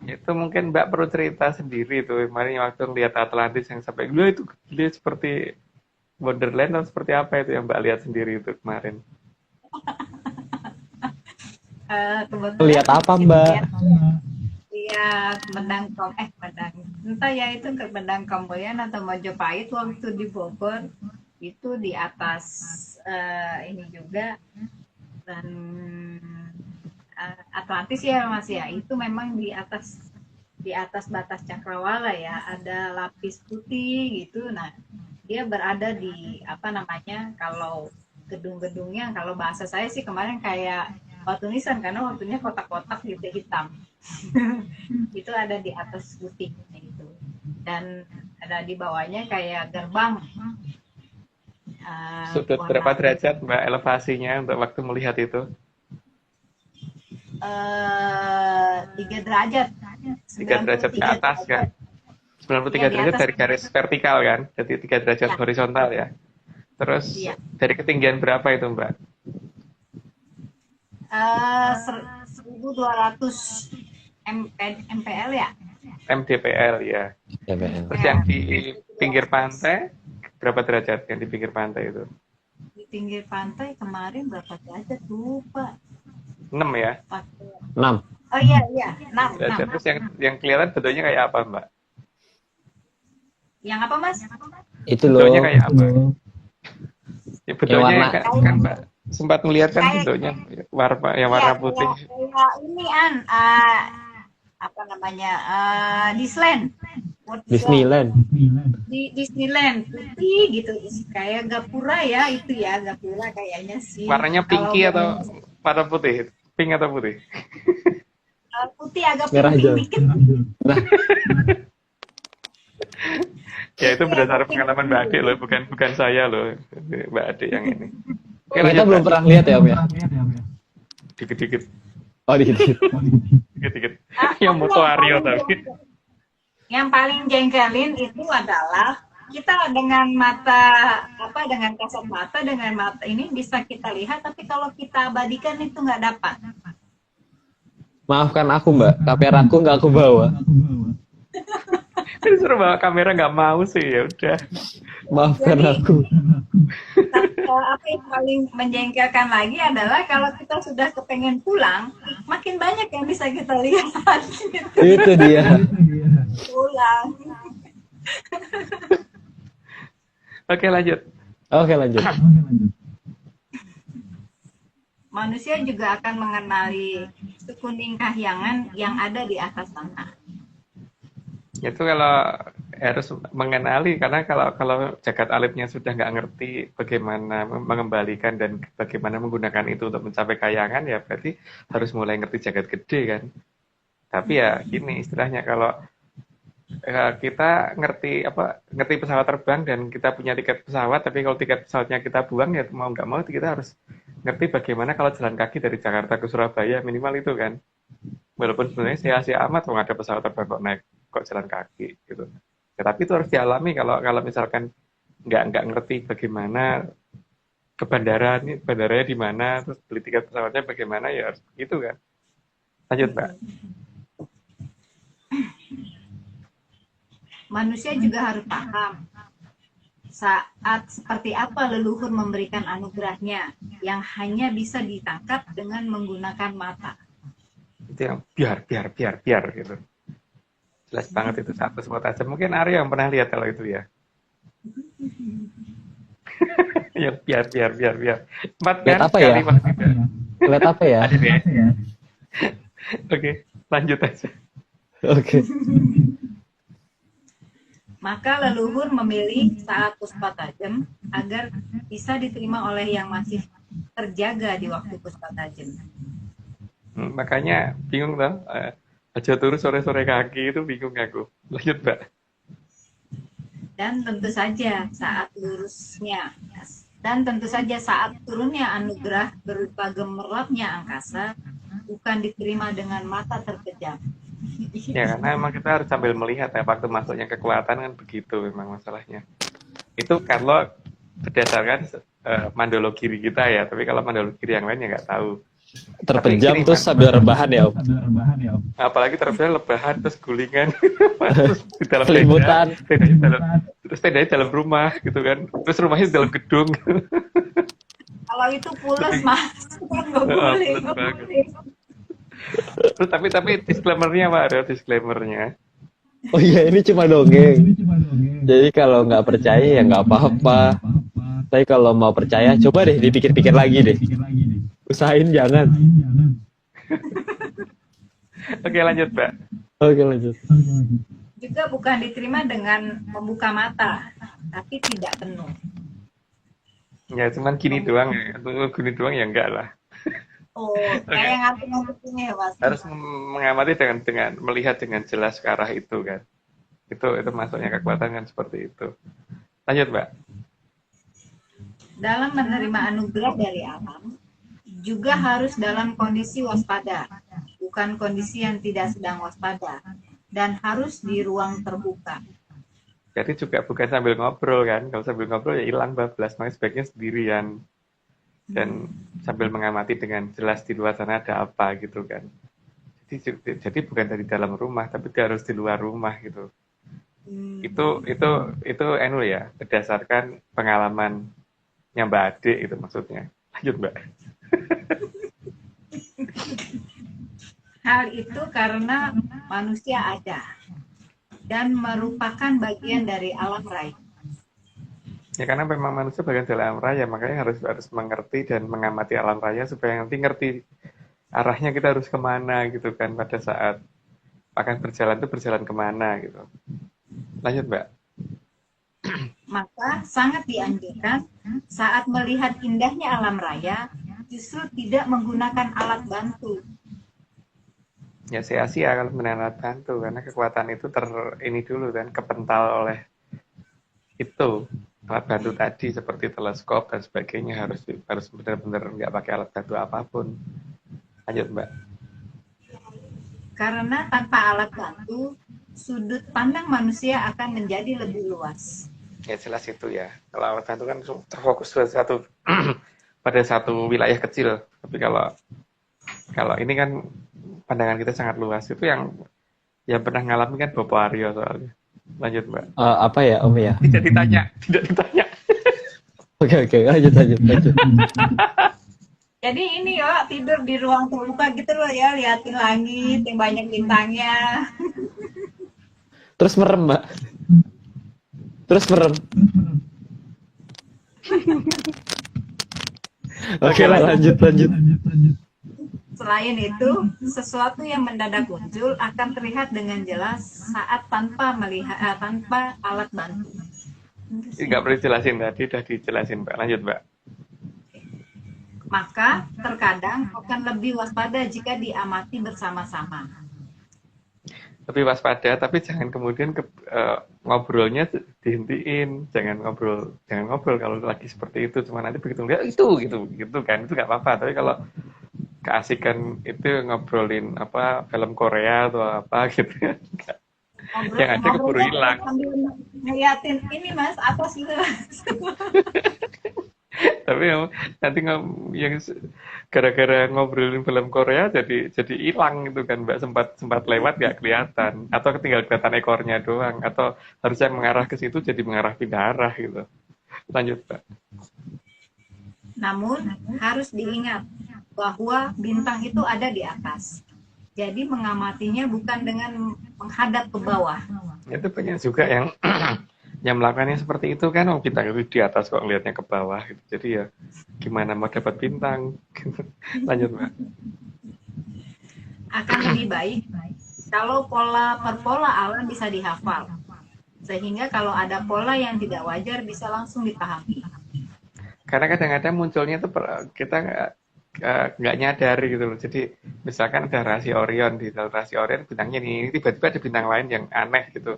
B: Itu mungkin Mbak perlu cerita sendiri tuh. Kemarin waktu lihat Atlantis yang sampai itu gila seperti Wonderland atau seperti apa itu yang Mbak lihat sendiri itu kemarin?
A: Lihat apa Mbak?
D: Lihat Medangkom, entah ya itu ke Medangkomboyan atau Majapahit waktu di Bogor itu di atas ini juga, dan Atlantis ya Mas ya, itu memang di atas batas cakrawala ya, ada lapis putih gitu. Nah, dia berada di kalau gedung-gedungnya, kalau bahasa saya sih kemarin kayak batu nisan karena waktunya kotak-kotak gitu hitam. Itu ada di atas putihnya itu, dan ada di bawahnya kayak gerbang.
B: Sudut berapa derajat Mbak elevasinya untuk waktu melihat itu?
D: 3 derajat.
B: 3 derajat ke atas kan? 93 derajat dari garis vertikal kan? Jadi 3 derajat horizontal ya? Terus dari ketinggian berapa itu Mbak?
D: 1200 MPL ya?
B: MDPL ya. Terus yang di pinggir pantai berapa derajat yang di pinggir pantai itu?
D: Di pinggir pantai kemarin berapa derajat lupa.
B: 6 ya?
A: 6.
D: Oh iya 6.
B: Derajat. Terus yang kelihatan bentuknya kayak apa Mbak?
D: Yang apa Mas?
A: Itu loh.
B: Bentuknya kayak apa? Ya, bentuknya
A: warna.
B: kan Mbak sempat melihat kan bentuknya warna putih.
D: Kayak ini Disland. What's wrong?
A: Disneyland.
D: Di Disneyland putih gitu, kayak gapura ya, itu ya gapura kayaknya sih.
B: Warnanya
D: Kalau
B: pinky atau
D: mau
B: warna putih? Pink atau putih?
D: putih agak
A: Merah
D: pink-pink
A: hijau.
D: dikit,
A: Nah,
B: Ya itu
D: putih agak
B: berdasarkan
D: pink.
B: pengalaman Mbak Ade loh, bukan saya loh, Mbak Ade yang ini. Oke
A: kita
B: lanjut
A: belum
B: Mbak,
A: pernah lihat ya Om ya.
B: dikit-dikit,
A: Oh dikit.
B: dikit-dikit.
D: Ah,
B: Yang
D: tapi
B: moto Aryo tapi.
D: yang paling jengkelin itu adalah kita dengan mata dengan kasat mata, dengan mata ini bisa kita lihat, tapi kalau kita abadikan itu nggak dapat.
A: Maafkan aku Mbak, kameraku nggak aku bawa.
B: Disuruh bawa kamera nggak mau sih, ya udah.
A: Maafkan
D: Jadi
A: aku.
D: apa yang paling menjengkelkan lagi adalah kalau kita sudah kepengen pulang, makin banyak yang bisa kita lihat.
A: Itu dia.
D: Pulang.
B: Oke lanjut.
A: Oke lanjut.
D: Manusia juga akan mengenali sekuning kahyangan yang ada di atas tanah.
B: Itu kalau harus mengenali, karena kalau jagat alimnya sudah nggak ngerti bagaimana mengembalikan dan bagaimana menggunakan itu untuk mencapai kayangan, ya berarti harus mulai ngerti jagat gede kan. Tapi ya gini istilahnya, kalau kita ngerti pesawat terbang dan kita punya tiket pesawat, tapi kalau tiket pesawatnya kita buang, ya mau nggak mau kita harus ngerti bagaimana kalau jalan kaki dari Jakarta ke Surabaya, minimal itu kan. Walaupun sebenarnya sia-sia amat kalau ada pesawat terbang kok jalan kaki gitu. Ya, tapi itu harus dialami. Kalau misalkan nggak ngerti bagaimana ke bandara, nih bandaranya di mana, terus beli tiket pesawatnya bagaimana, ya harus begitu kan. Lanjut Mbak.
D: Manusia juga harus paham saat seperti apa leluhur memberikan anugerahnya yang hanya bisa ditangkap dengan menggunakan mata.
B: Itu yang biar gitu. Jelas banget itu, satu spot aja. Mungkin Arya yang pernah lihat kalau itu ya. Yang biar. 4
A: Lihat
B: kan
A: apa ya?
B: sekali waktu itu.
A: Lihat apa ya?
B: Ada deh. Oke, lanjut aja.
A: Oke.
D: Maka leluhur memilih saat puspa tajam agar bisa diterima oleh yang masih terjaga di waktu puspa tajam.
B: Makanya bingung tuh. Aja turu sore-sore kaki itu bingung aku. Lanjut Mbak.
D: Dan tentu saja saat turunnya anugerah berupa gemerlapnya angkasa bukan diterima dengan mata terpejam.
B: Ya karena emang kita harus sambil melihat ya, waktu masuknya kekuatan kan begitu memang masalahnya. Itu kalau berdasarkan mandolo kiri kita ya, tapi kalau mandolo kiri yang lain ya nggak tahu.
A: Terpejam terus sambil rebahan ya Om.
B: Apalagi terpejam lebahan terus gulingan terus di dalam
A: Selimutan.
B: terus tendanya dalam rumah gitu kan, terus rumahnya di dalam gedung.
D: Kalau itu pules mas, kan nggak boleh.
B: Pules banget. Terus tapi disclaimernya Pak, ada disclaimernya.
A: Oh iya ini cuma dongeng. Jadi kalau nggak percaya ya nggak apa-apa. Tapi kalau mau percaya coba deh dipikir-pikir lagi deh. Usahain jangan.
B: Oke lanjut Mbak.
A: Oke lanjut.
D: Juga bukan diterima dengan membuka mata, tapi tidak penuh.
B: Ya cuman gini doang ya, gini doang ya enggak lah.
D: Oh, kayak ngatur-ngaturnya ya mas.
B: Harus mengamati dengan melihat dengan jelas ke arah itu kan. Itu masuknya kekuatan kan seperti itu. Lanjut Mbak.
D: Dalam menerima anugerah dari alam, juga harus dalam kondisi waspada, bukan kondisi yang tidak sedang waspada, dan harus di ruang terbuka.
B: Jadi juga bukan sambil ngobrol kan. Kalau sambil ngobrol ya hilang bablas, makanya sebaiknya sendirian. Dan sambil mengamati dengan jelas di luar sana ada apa gitu kan. Jadi bukan dari dalam rumah, tapi dia harus di luar rumah gitu. Itu anu ya, berdasarkan pengalaman yang Mbak Ade itu maksudnya. Lanjut Mbak.
D: Hal itu karena manusia ada dan merupakan bagian dari alam raya.
B: Ya karena memang manusia bagian dari alam raya, makanya harus mengerti dan mengamati alam raya supaya nanti ngerti arahnya kita harus kemana gitu kan, pada saat akan berjalan itu berjalan kemana gitu. Lanjut, Mbak.
D: Maka sangat dianjurkan saat melihat indahnya alam raya justru tidak menggunakan alat bantu.
B: Ya sia-sia kalau menggunakan alat bantu karena kekuatan itu ini dulu kan kepental oleh itu alat bantu tadi seperti teleskop dan sebagainya harus benar-benar nggak pakai alat bantu apapun. Lanjut, Mbak.
D: Karena tanpa alat bantu, sudut pandang manusia akan menjadi lebih luas.
B: Ya jelas itu ya. Kalau alat bantu kan terfokus pada satu wilayah kecil. Tapi kalau ini kan pandangan kita sangat luas. Itu yang pernah ngalamin kan Bapak Aryo soalnya. Lanjut, Mbak.
A: Apa ya Om ya?
B: Tidak ditanya.
A: Oke, lanjut.
D: Jadi ini yo tidur di ruang terbuka gitu loh ya, liatin langit yang banyak bintangnya.
A: Terus merem, Mbak. Oke lah, lanjut.
D: Selain itu, sesuatu yang mendadak muncul akan terlihat dengan jelas saat tanpa alat bantu.
B: Nggak perlu dijelasin tadi, udah dijelasin, Mbak. Lanjut, Mbak.
D: Maka terkadang akan lebih waspada jika diamati bersama-sama.
B: Lebih waspada, tapi jangan kemudian ngobrolnya dihentiin. Jangan ngobrol kalau lagi seperti itu. Cuma nanti begitu lihat itu gitu kan, itu nggak apa-apa. Tapi kalau keasikan itu ngobrolin film Korea atau apa gitu kan, yang ada keburu hilang.
D: Ngeliatin ini Mas, apa sih Mas?
B: Tapi nanti yang gara-gara ngobrolin film Korea jadi hilang gitu kan, Mbak. Sempat lewat nggak kelihatan, atau tinggal kelihatan ekornya doang, atau harusnya mengarah ke situ jadi mengarah pindah arah gitu. Lanjut, Mbak.
D: Namun harus diingat bahwa bintang itu ada di atas. Jadi mengamatinya bukan dengan menghadap ke bawah.
B: Itu banyak juga yang yang melakukannya seperti itu kan, bintang itu di atas kok ngelihatnya ke bawah gitu. Jadi ya gimana mau dapat bintang. Lanjut, Mbak.
D: Akan lebih baik kalau pola per pola alam bisa dihafal. Sehingga kalau ada pola yang tidak wajar bisa langsung dipahami.
B: Karena kadang-kadang munculnya tuh kita nggak nyadar gitu loh. Jadi misalkan ada rasi Orion, di dalam rasi Orion bintangnya ini tiba-tiba ada bintang lain yang aneh gitu.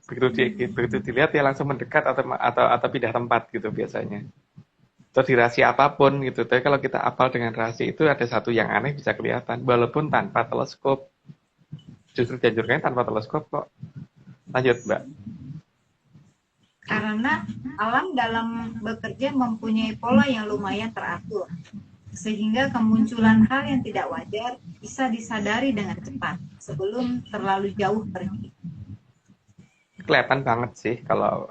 B: Begitu dilihat ya langsung mendekat atau pindah tempat gitu biasanya. Atau di rasi apapun gitu. Tapi kalau kita hafal dengan rasi itu ada satu yang aneh bisa kelihatan walaupun tanpa teleskop. Justru dianjurkan tanpa teleskop kok. Lanjut, Mbak.
D: Karena alam dalam bekerja mempunyai pola yang lumayan teratur. Sehingga kemunculan hal yang tidak wajar bisa disadari dengan cepat sebelum terlalu jauh pergi.
B: Kelihatan banget sih kalau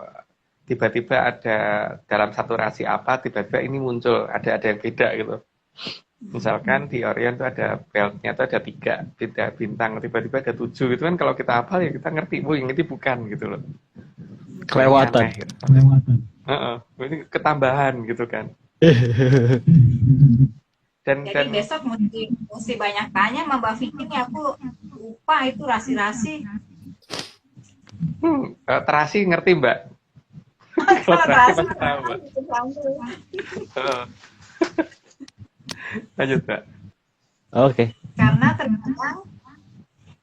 B: tiba-tiba ada dalam satu rasi apa tiba-tiba ini muncul ada yang beda gitu. Misalkan di Orion tuh ada beltnya tuh ada 3 beda bintang, tiba-tiba ada 7 gitu kan, kalau kita hafal ya kita ngerti, yang ini bukan gitu loh.
A: Kelewatan.
B: Aneh, gitu. Ini ketambahan gitu kan.
D: Jadi besok mesti banyak tanya sama Mbak Vicky nih, aku lupa itu rasi-rasi.
B: Terasi ngerti, Mbak?
D: Kalau
B: terasi
D: rasi
B: pasti tahu, Mbak. Lanjut, Mbak.
A: Oke.
D: Karena terkadang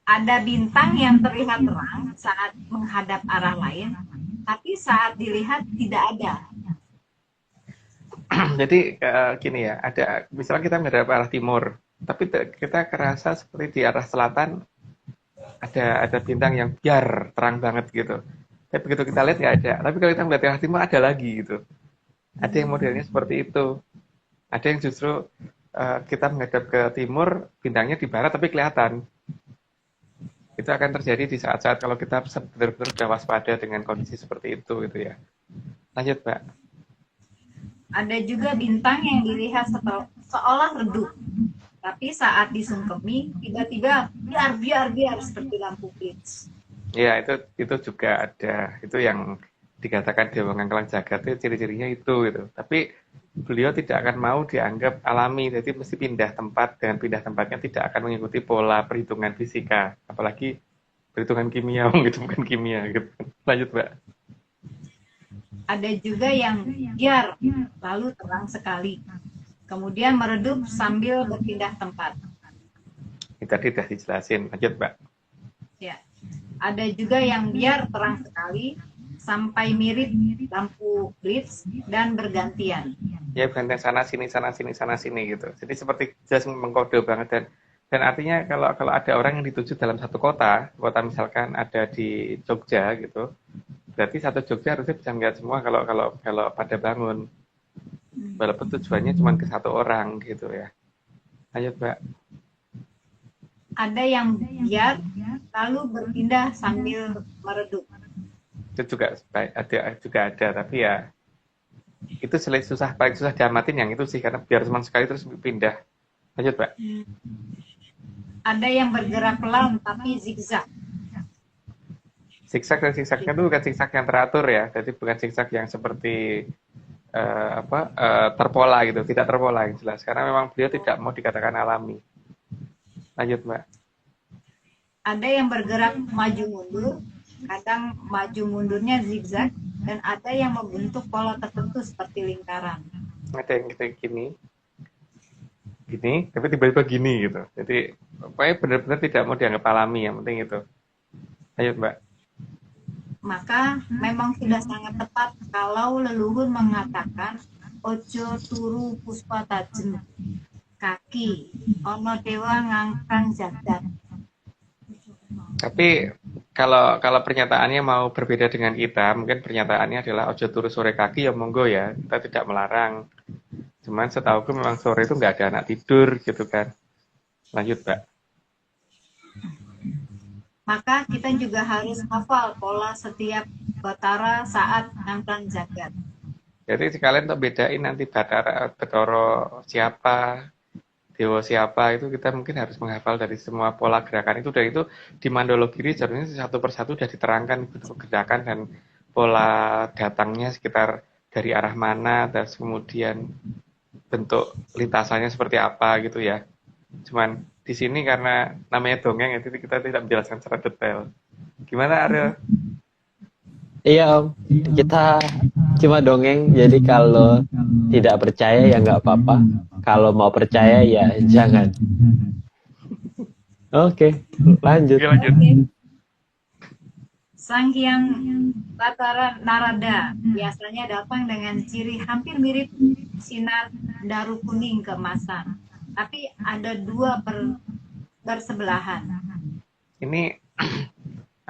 D: ada bintang yang terlihat terang saat menghadap arah lain, tapi saat dilihat tidak ada.
B: Jadi gini ya, ada misalnya kita menghadap arah timur, tapi kita kerasa seperti di arah selatan ada bintang yang biar terang banget gitu. Tapi begitu kita lihat nggak ada. Tapi kalau kita melihat arah timur ada lagi gitu. Ada yang modelnya seperti itu. Ada yang justru kita menghadap ke timur, bintangnya di barat tapi kelihatan. Itu akan terjadi di saat-saat kalau kita benar-benar sudah waspada dengan kondisi seperti itu gitu ya. Lanjut, Mbak.
D: Ada juga bintang yang dilihat seolah redup, tapi saat disungkemi tiba-tiba biar seperti lampu blitz.
B: Ya, itu juga ada. Itu yang dikatakan Dewa Ngangkelang Jagat itu ciri-cirinya itu gitu. Tapi beliau tidak akan mau dianggap alami, jadi mesti pindah tempat, dengan pindah tempatnya tidak akan mengikuti pola perhitungan fisika, apalagi perhitungan kimia, gitu bukan kimia gitu. Lanjut Mbak.
D: Ada juga yang biar lalu terang sekali, kemudian meredup sambil berpindah tempat.
B: Ini tadi udah dijelasin. Lanjut Mbak.
D: Ya. Ada juga yang biar terang sekali sampai mirip lampu blitz dan bergantian.
B: Ya bergantian sana sini gitu. Jadi seperti jelas mengkode banget dan artinya kalau ada orang yang dituju dalam satu kota misalkan ada di Jogja gitu, berarti satu Jogja harusnya bisa melihat semua kalau pada bangun, walaupun tujuannya cuma ke satu orang gitu ya. Lanjut Mbak.
D: Ada yang biar lalu berpindah sambil meredup.
B: Itu juga ada, tapi ya itu paling susah diamatin yang itu sih, karena biar cuma sekali terus pindah. Lanjut Mbak.
D: Ada yang bergerak pelan tapi zigzag.
B: Zigzag dan zigzagnya itu bukan zigzag yang teratur ya, jadi bukan zigzag yang seperti terpola gitu, tidak terpola yang jelas, karena memang beliau tidak mau dikatakan alami. Lanjut Mbak.
D: Ada yang bergerak maju mundur, kadang maju mundurnya zigzag, dan ada yang membentuk pola tertentu seperti lingkaran.
B: Ada yang kita gini, tapi tiba-tiba gini gitu. Jadi pokoknya benar-benar tidak mau dianggap alami, yang penting itu. Lanjut Mbak.
D: Maka memang sudah sangat tepat kalau leluhur mengatakan ojo turu puspa tajem kaki ono dewa ngangkang jagat.
B: Tapi kalau pernyataannya mau berbeda dengan kita, mungkin pernyataannya adalah ojo turu sore kaki, ya monggo ya, kita tidak melarang. Cuman setahuku memang sore itu nggak ada anak tidur gitu kan. Lanjut Mbak.
D: Maka kita juga harus hafal pola setiap batara saat ngangkang jagat.
B: Jadi sekalian untuk bedain nanti Batara siapa, dewa siapa, itu kita mungkin harus menghafal dari semua pola gerakan itu. Dan itu di Mandologiri sebenarnya satu persatu sudah diterangkan bentuk gerakan dan pola datangnya sekitar dari arah mana, dan kemudian bentuk lintasannya seperti apa gitu ya. Cuman di sini karena namanya dongeng, jadi kita tidak menjelaskan secara detail. Gimana Ariel?
A: Iya Om, kita cuma dongeng, jadi kalau tidak percaya ya nggak apa-apa. Kalau mau percaya ya jangan. Oke, lanjut.
B: Oke, lanjut.
D: Sang Hyang Batara Narada biasanya datang dengan ciri hampir mirip sinar daru kuning keemasan, tapi ada dua bersebelahan.
B: Ini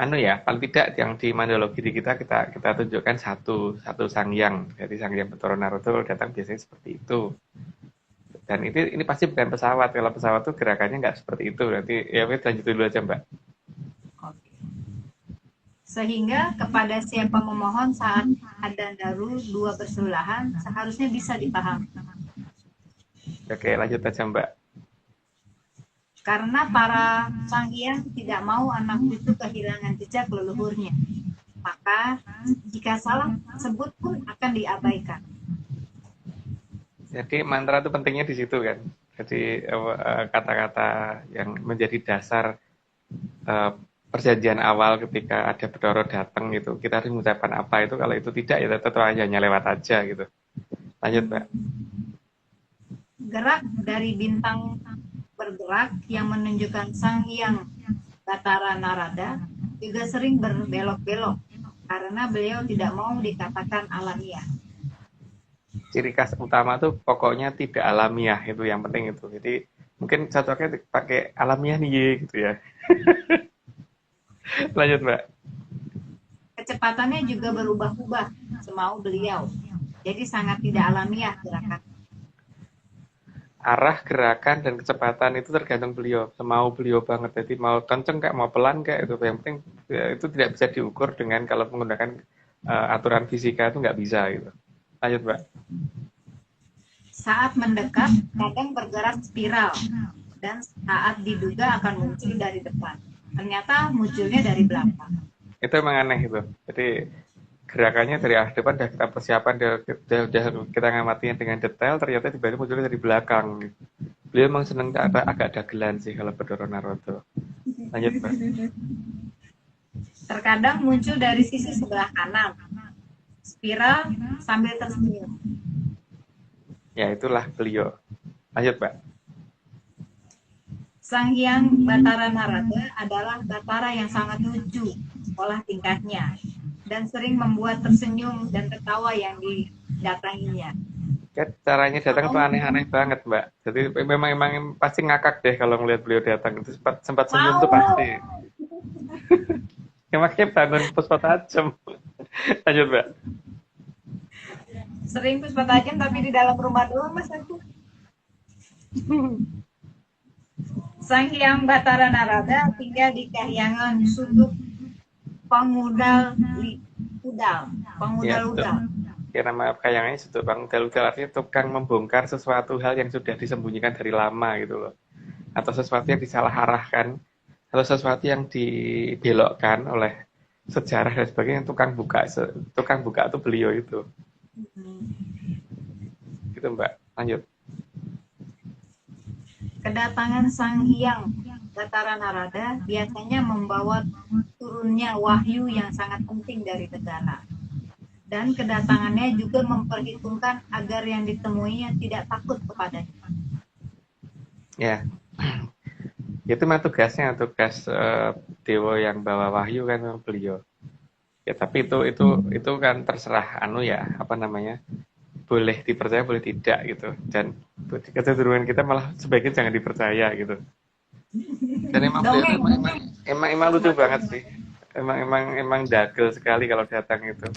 B: paling tidak yang di Mandologiri kita tunjukkan satu sang hyang. Jadi sang hyang Bathara Narada datang biasanya seperti itu. Dan ini pasti bukan pesawat. Kalau pesawat tuh gerakannya nggak seperti itu. Nanti ya lanjut dulu aja Mbak.
D: Sehingga kepada siapa memohon saat ada daru dua bersebelahan seharusnya bisa dipahami.
B: Oke, lanjut aja Mbak.
D: Karena para sang hyang tidak mau anak itu kehilangan jejak leluhurnya, maka jika salah sebut pun akan diabaikan.
B: Jadi mantra itu pentingnya di situ kan. Jadi kata-kata yang menjadi dasar perjanjian awal ketika ada Bathara datang gitu, kita harus mengucapkan apa itu. Kalau itu tidak ya tetap hanya lewat aja gitu. Lanjut Mbak.
D: Gerak dari bintang bergerak yang menunjukkan sang hyang Bathara Narada juga sering berbelok-belok karena beliau tidak mau dikatakan alamiah.
B: Ciri khas utama tuh pokoknya tidak alamiah, itu yang penting itu. Jadi mungkin cocoknya pakai alamiah nih gitu ya. Lanjut Mbak.
D: Kecepatannya juga berubah-ubah semau beliau. Jadi sangat tidak alamiah gerakan.
B: Arah gerakan dan kecepatan itu tergantung beliau, semau beliau banget. Jadi mau kenceng kayak mau pelan kayak itu, yang penting ya, itu tidak bisa diukur dengan kalau menggunakan aturan fisika, itu nggak bisa gitu. Lanjut Mbak.
D: Saat mendekat kadang bergerak spiral dan saat diduga akan muncul dari depan, ternyata munculnya dari belakang.
B: Itu emang aneh itu. Jadi gerakannya dari arah depan udah kita persiapan, udah kita ngamatinya dengan detail, ternyata tiba-tiba munculnya dari belakang. Beliau memang seneng agak dagelan sih kalau Bathara Narada. Lanjut Mbak.
D: Terkadang muncul dari sisi sebelah kanan, spiral sambil tersenyum.
B: Ya, itulah beliau. Lanjut, Mbak.
D: Sang Hyang Batara Narada adalah Batara yang sangat lucu olah tingkahnya dan sering membuat tersenyum dan tertawa yang didatanginya.
B: Caranya datang tuh aneh-aneh banget, Mbak. Jadi memang pasti ngakak deh kalau ngelihat beliau datang. Itu sempat senyum tuh pasti. Yang makanya bangun Puspa Tajam. Lanjut, Mbak.
D: Sering Puspa Tajam tapi di dalam rumah doang, Mas aku. Sang Hyang Batara Narada tinggal di Kahyangan Suduk Pangudal Udal. Pangudal Udal.
B: Ya, nama kayangannya Suduk Pangudal Udal, artinya tukang membongkar sesuatu hal yang sudah disembunyikan dari lama gitu loh. Atau sesuatu yang disalaharahkan, atau sesuatu yang dibelokkan oleh sejarah dan sebagainya. Tukang buka itu beliau itu. Gitu, Mbak. Lanjut.
D: Kedatangan Sang Hyang Batara Narada biasanya membawa turunnya wahyu yang sangat penting dari negara. Dan kedatangannya juga memperhitungkan agar yang ditemuinya tidak takut kepadanya.
B: Ya, itu mah tugas dewa yang bawa wahyu kan memang beliau. Ya, tapi itu kan terserah apa namanya, boleh dipercaya boleh tidak gitu. Dan kecenderungan kita malah sebaiknya jangan dipercaya gitu. Dan emang lucu banget sih. Emang dagel sekali kalau datang itu.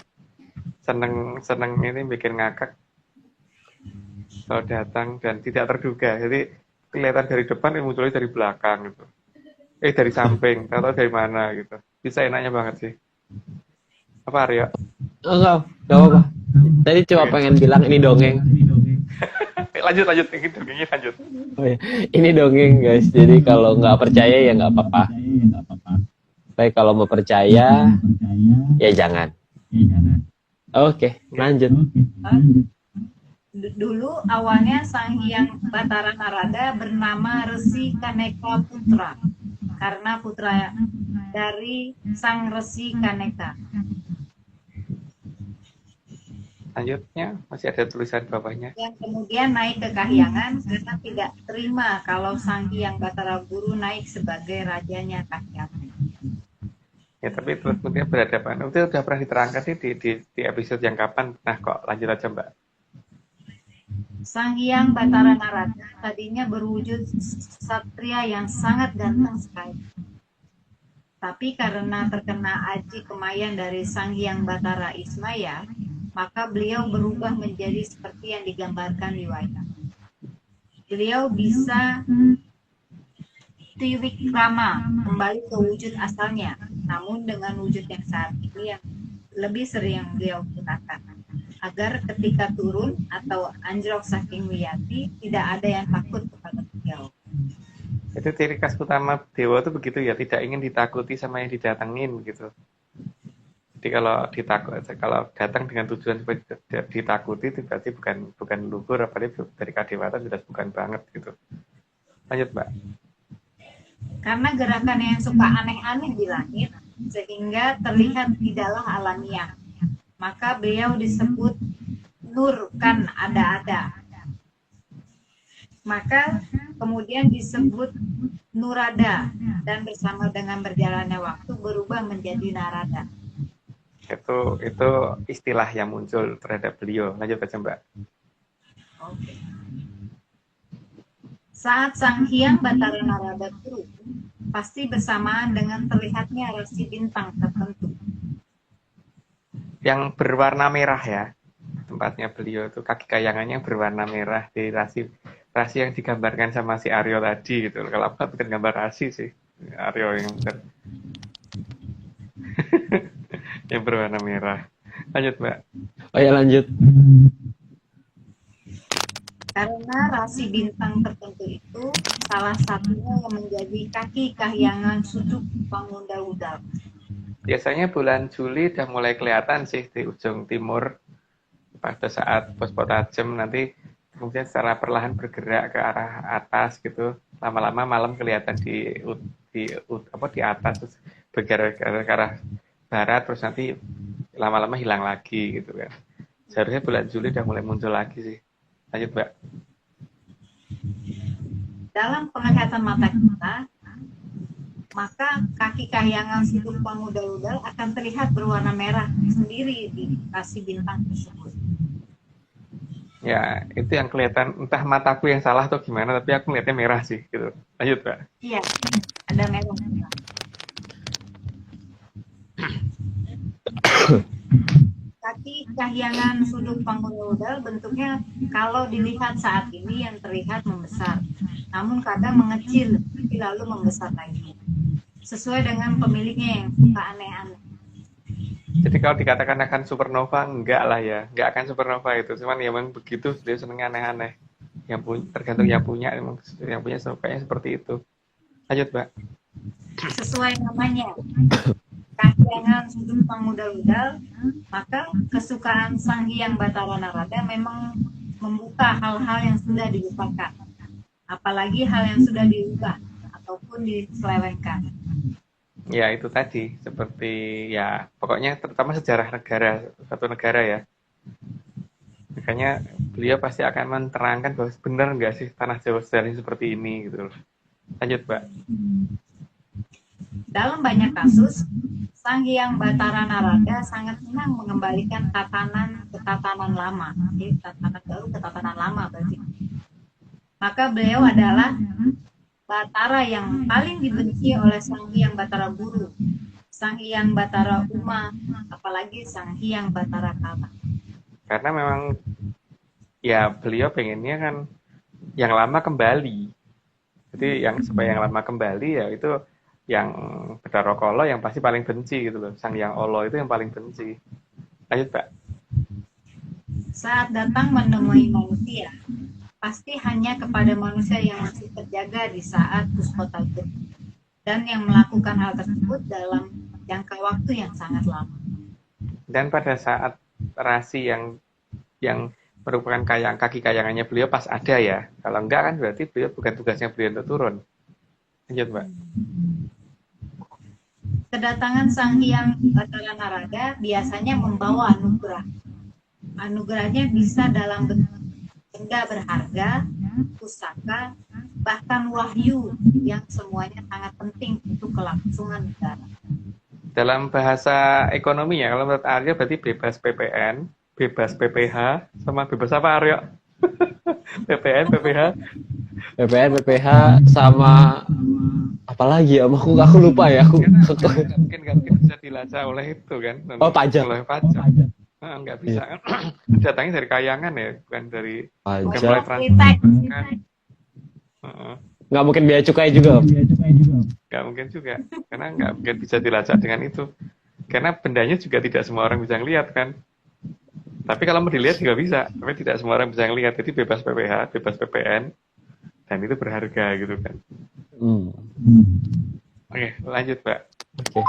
B: Seneng ini bikin ngakak kalau datang dan tidak terduga. Jadi kelihatan dari depan, munculnya dari belakang gitu. Dari samping, atau dari mana gitu. Bisa enaknya banget sih. Apa, Aryo?
A: Enggak apa-apa. Tadi cuma pengen bilang ini dongeng.
B: lanjut, ini dongengnya lanjut.
A: Oh, ya. Ini dongeng guys, jadi kalau nggak percaya ya nggak apa-apa. Tapi kalau mau percaya, ya jangan. Oke, lanjut.
D: Dulu awalnya Sang Hyang Batara Narada bernama Resi Kaneka Putra karena putra dari Sang Resi Kaneka.
B: Lanjutnya masih ada tulisan bawahnya.
D: Yang kemudian naik ke Kahyangan karena tidak terima kalau Sang Hyang Batara Guru naik sebagai rajanya Kahyangan.
B: Ya, tapi terus kemudian berhadapan. Itu sudah pernah diterangkan nih di episode yang kapan. Nah, kok lanjut aja, Mbak.
D: Sang Hyang Batara Narada tadinya berwujud satria yang sangat ganteng sekali. Tapi karena terkena aji kemayan dari Sang Hyang Batara Ismaya, maka beliau berubah menjadi seperti yang digambarkan di wayang. Beliau bisa Triwikrama kembali ke wujud asalnya, namun dengan wujud yang saat ini yang lebih sering beliau gunakan, agar ketika turun atau anjlok saking wiyati tidak ada yang takut kepada beliau.
B: Itu ciri khas utama dewa itu begitu ya, tidak ingin ditakuti sama yang didatengin gitu. Jadi kalau datang dengan tujuan supaya ditakuti itu berarti bukan luhur, apalagi dari kadewatan jelas bukan banget gitu. Lanjut, Mbak.
D: Karena gerakan yang suka aneh-aneh di langit, sehingga terlihat tidaklah alamiah. Maka beliau disebut Nur kan ada-ada. Maka kemudian disebut Nurada, dan bersama dengan berjalannya waktu berubah menjadi Narada.
B: Itu istilah yang muncul terhadap beliau. Lanjut aja, Mbak.
D: Oke. Saat Sang Hyang Batara Narada turun, pasti bersamaan dengan terlihatnya rasi bintang tertentu.
B: Yang berwarna merah ya, tempatnya beliau itu kaki kayangannya berwarna merah di rasi yang digambarkan sama si Aryo tadi gitu. Kalau apa bukan gambar rasi sih, Aryo yang yang berwarna merah. Lanjut, Mbak.
A: Oh ya, lanjut.
D: Karena rasi bintang tertentu itu salah satunya yang menjadi kaki kahyangan Suduk Pangudal.
B: Biasanya bulan Juli udah mulai kelihatan sih di ujung timur pada saat Puspa Tajam, nanti kemudian secara perlahan bergerak ke arah atas gitu. Lama-lama malam kelihatan di atas, terus bergerak ke arah barat terus nanti lama-lama hilang lagi gitu kan. Seharusnya bulan Juli udah mulai muncul lagi sih. Lanjut, Mbak.
D: Dalam penglihatan mata kita, maka kaki kahyangan sudut pangudal-udal akan terlihat berwarna merah sendiri di kasih bintang tersebut.
B: Ya, itu yang kelihatan, entah mataku yang salah atau gimana, tapi aku melihatnya merah sih gitu. Lanjut, Mbak.
D: Iya, ada merah. Kaki kahyangan sudut pangudal bentuknya kalau dilihat saat ini yang terlihat membesar, namun kadang mengecil tapi lalu membesar lagi. Sesuai dengan pemiliknya yang suka aneh-aneh.
B: Jadi kalau dikatakan akan supernova, enggak lah ya. Enggak akan supernova itu. Cuman ya memang begitu, dia senengnya aneh-aneh. Tergantung yang punya, memang yang punya sukanya seperti itu. Lanjut, Mbak.
D: Sesuai namanya, kahyangan sudut pangudal-udal, maka kesukaan Sang Hyang Batara Narada memang membuka hal-hal yang sudah dilupakan. Apalagi hal yang sudah diubah ataupun diselewengkan.
B: Ya itu tadi, seperti ya pokoknya terutama sejarah negara, satu negara ya. Makanya beliau pasti akan menerangkan bahwa benar nggak sih tanah Jawa sejarahnya seperti ini gitu. Lanjut, Mbak.
D: Dalam banyak kasus, Sang Hyang Batara Narada sangat senang mengembalikan tatanan ke tatanan lama. Jadi tatanan baru ke tatanan lama berarti. Maka beliau adalah Batara yang paling dibenci oleh Sang Hyang Batara Guru, Sang Hyang Batara Uma, apalagi Sang Hyang Batara Kala.
B: Karena memang ya beliau pengennya kan yang lama kembali. Jadi yang supaya yang lama kembali ya itu yang Bathara Kala yang pasti paling benci gitu loh. Sang Hyang Olo itu yang paling benci. Lanjut, Pak.
D: Saat datang menemui manusia, pasti hanya kepada manusia yang masih terjaga di saat Puspotaged dan yang melakukan hal tersebut dalam jangka waktu yang sangat lama.
B: Dan pada saat rasi yang merupakan kaki kayangannya beliau pas ada ya. Kalau enggak kan berarti beliau bukan tugasnya beliau untuk turun. Lanjut, Mbak.
D: Kedatangan Sang Hyang Batara Narada biasanya membawa anugerah. Anugerahnya bisa dalam bentuk benda berharga, pusaka, bahkan wahyu yang semuanya sangat penting untuk kelangsungan negara.
B: Dalam bahasa ekonomi ya, kalau menurut Aryo berarti bebas PPN, bebas PPH, sama bebas apa Aryo? PPN, PPH,
A: PPN, PPH sama apa lagi ya? Aku lupa ya.
B: Nggak mungkin bisa dilacak oleh itu kan?
A: Oh, pajak.
B: Oleh pajak. Nggak bisa kan? Datangnya dari kayangan ya, bukan dari
A: Pajak. Nggak mungkin biaya cukai juga.
B: Nggak mungkin juga, karena nggak mungkin bisa dilacak dengan itu. Karena bendanya juga tidak semua orang bisa ngelihat kan. Tapi kalau mau dilihat juga bisa, tapi tidak semua orang bisa ngelihat. Jadi bebas PPH, bebas PPN, dan itu berharga gitu kan. Oke, lanjut, Mbak.
A: Oke.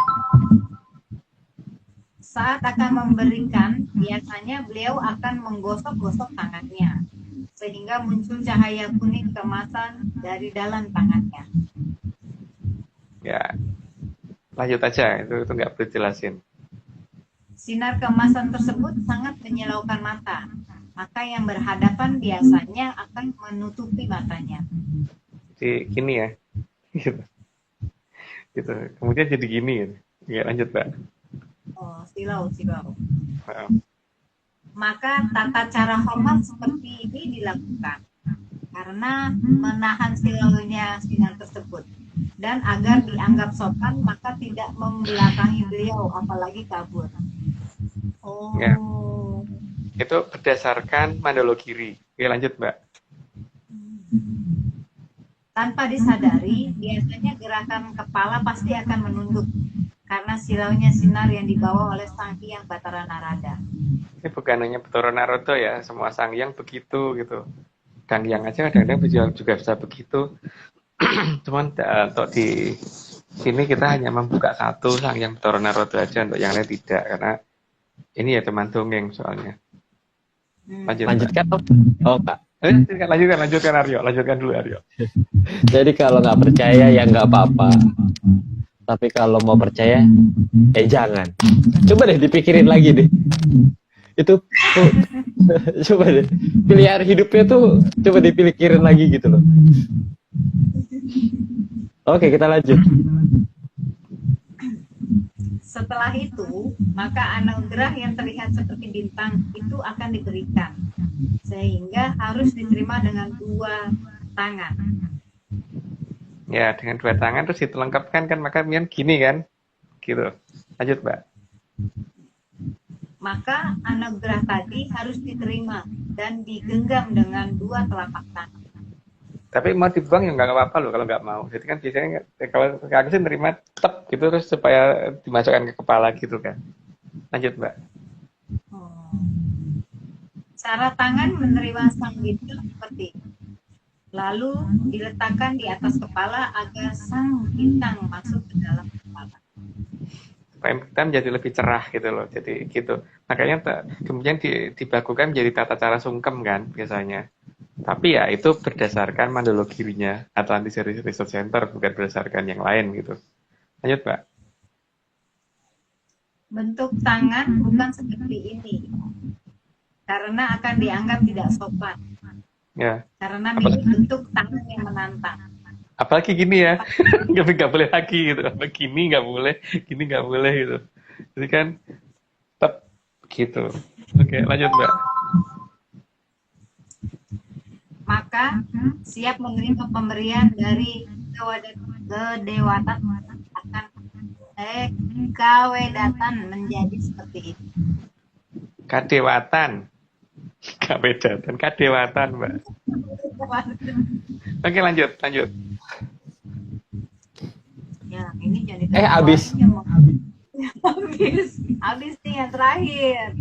D: Saat akan memberikan, biasanya beliau akan menggosok-gosok tangannya, sehingga muncul cahaya kuning kemasan dari dalam tangannya.
B: Ya, lanjut aja, itu nggak perlu jelasin.
D: Sinar kemasan tersebut sangat menyilaukan mata, maka yang berhadapan biasanya akan menutupi matanya.
B: Jadi gini ya, gitu. Kemudian jadi gini ya. Ya, lanjut, Mbak.
D: Oh, silau. Maka tata cara hormat seperti ini dilakukan karena menahan silaunya sinar tersebut, dan agar dianggap sopan maka tidak membelakangi beliau apalagi kabur. Oh.
B: Ya. Itu berdasarkan Mandologiri. Oke, lanjut, Mbak.
D: Tanpa disadari, biasanya gerakan kepala pasti akan menunduk karena silaunya sinar yang dibawa oleh Sang Hyang Batara Narada.
B: Ini bukan hanya Bathara Narada ya, semua Sang Hyang begitu gitu. Sang Hyang aja kadang-kadang juga bisa begitu. Cuman untuk di sini kita hanya membuka satu Sang Hyang Bathara Narada aja, untuk yang lain tidak, karena ini ya teman dongeng soalnya.
A: Lanjutkan. Oh, Kak.
B: Lanjutkan Aryo. Lanjutkan dulu, Aryo.
A: Jadi kalau nggak percaya ya nggak apa-apa. Tapi kalau mau percaya, jangan. Coba deh dipikirin lagi deh. Itu coba deh. Pilihan hidupnya tuh coba dipikirin lagi gitu loh. Oke, kita lanjut.
D: Setelah itu, maka anugerah yang terlihat seperti bintang itu akan diberikan, sehingga harus diterima dengan 2 tangan.
B: Ya, dengan 2 tangan terus dilengkapkan kan, maka kemudian gini kan, gitu. Lanjut, Mbak.
D: Maka anugerah tadi harus diterima dan digenggam dengan 2 telapak tangan.
B: Tapi mau dibuang ya nggak apa-apa loh kalau nggak mau. Jadi kan biasanya kalau aku sih nerima tep gitu terus supaya dimasukkan ke kepala gitu kan. Lanjut, Mbak.
D: Cara tangan menerima sang bintang seperti ini. Lalu diletakkan di atas kepala agar sang bintang masuk ke dalam kepala.
B: Supaya kita menjadi lebih cerah gitu loh. Jadi gitu. Makanya kemudian dibakukan menjadi tata cara sungkem kan biasanya. Tapi ya itu berdasarkan mandologirinya Atlantis Research Center, bukan berdasarkan yang lain gitu. Lanjut, Mbak.
D: Bentuk tangan bukan seperti ini, karena akan dianggap tidak sopan.
B: Ya.
D: Karena mirip bentuk tangan yang menantang.
B: Apalagi gini ya, nggak boleh lagi gitu. Apa gini nggak boleh, gini nggak boleh gitu. Jadi kan tetap gitu. Oke, lanjut, Mbak.
D: Maka siap menerima pemberian dari kedewatan akan kawedatan menjadi seperti itu.
B: Kadewatan. Kawedatan, kadewatan, Mbak. Oke, lanjut.
D: Ya, ini jadi
A: Habis.
D: habis nih yang terakhir.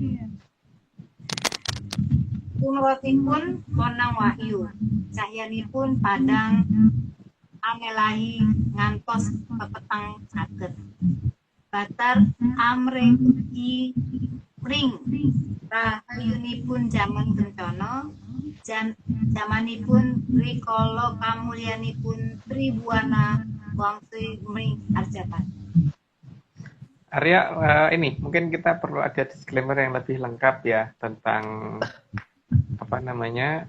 D: Umrotipun konang wahyu, cahyanipun padang amelahi ngantos pepetang saged. Batar amre ugi ring rahayunipun jaman kencana, jamanipun rikala kamulyanipun tribuana wangsi mring arjatan.
B: Arya, ini mungkin kita perlu ada disclaimer yang lebih lengkap ya tentang apa namanya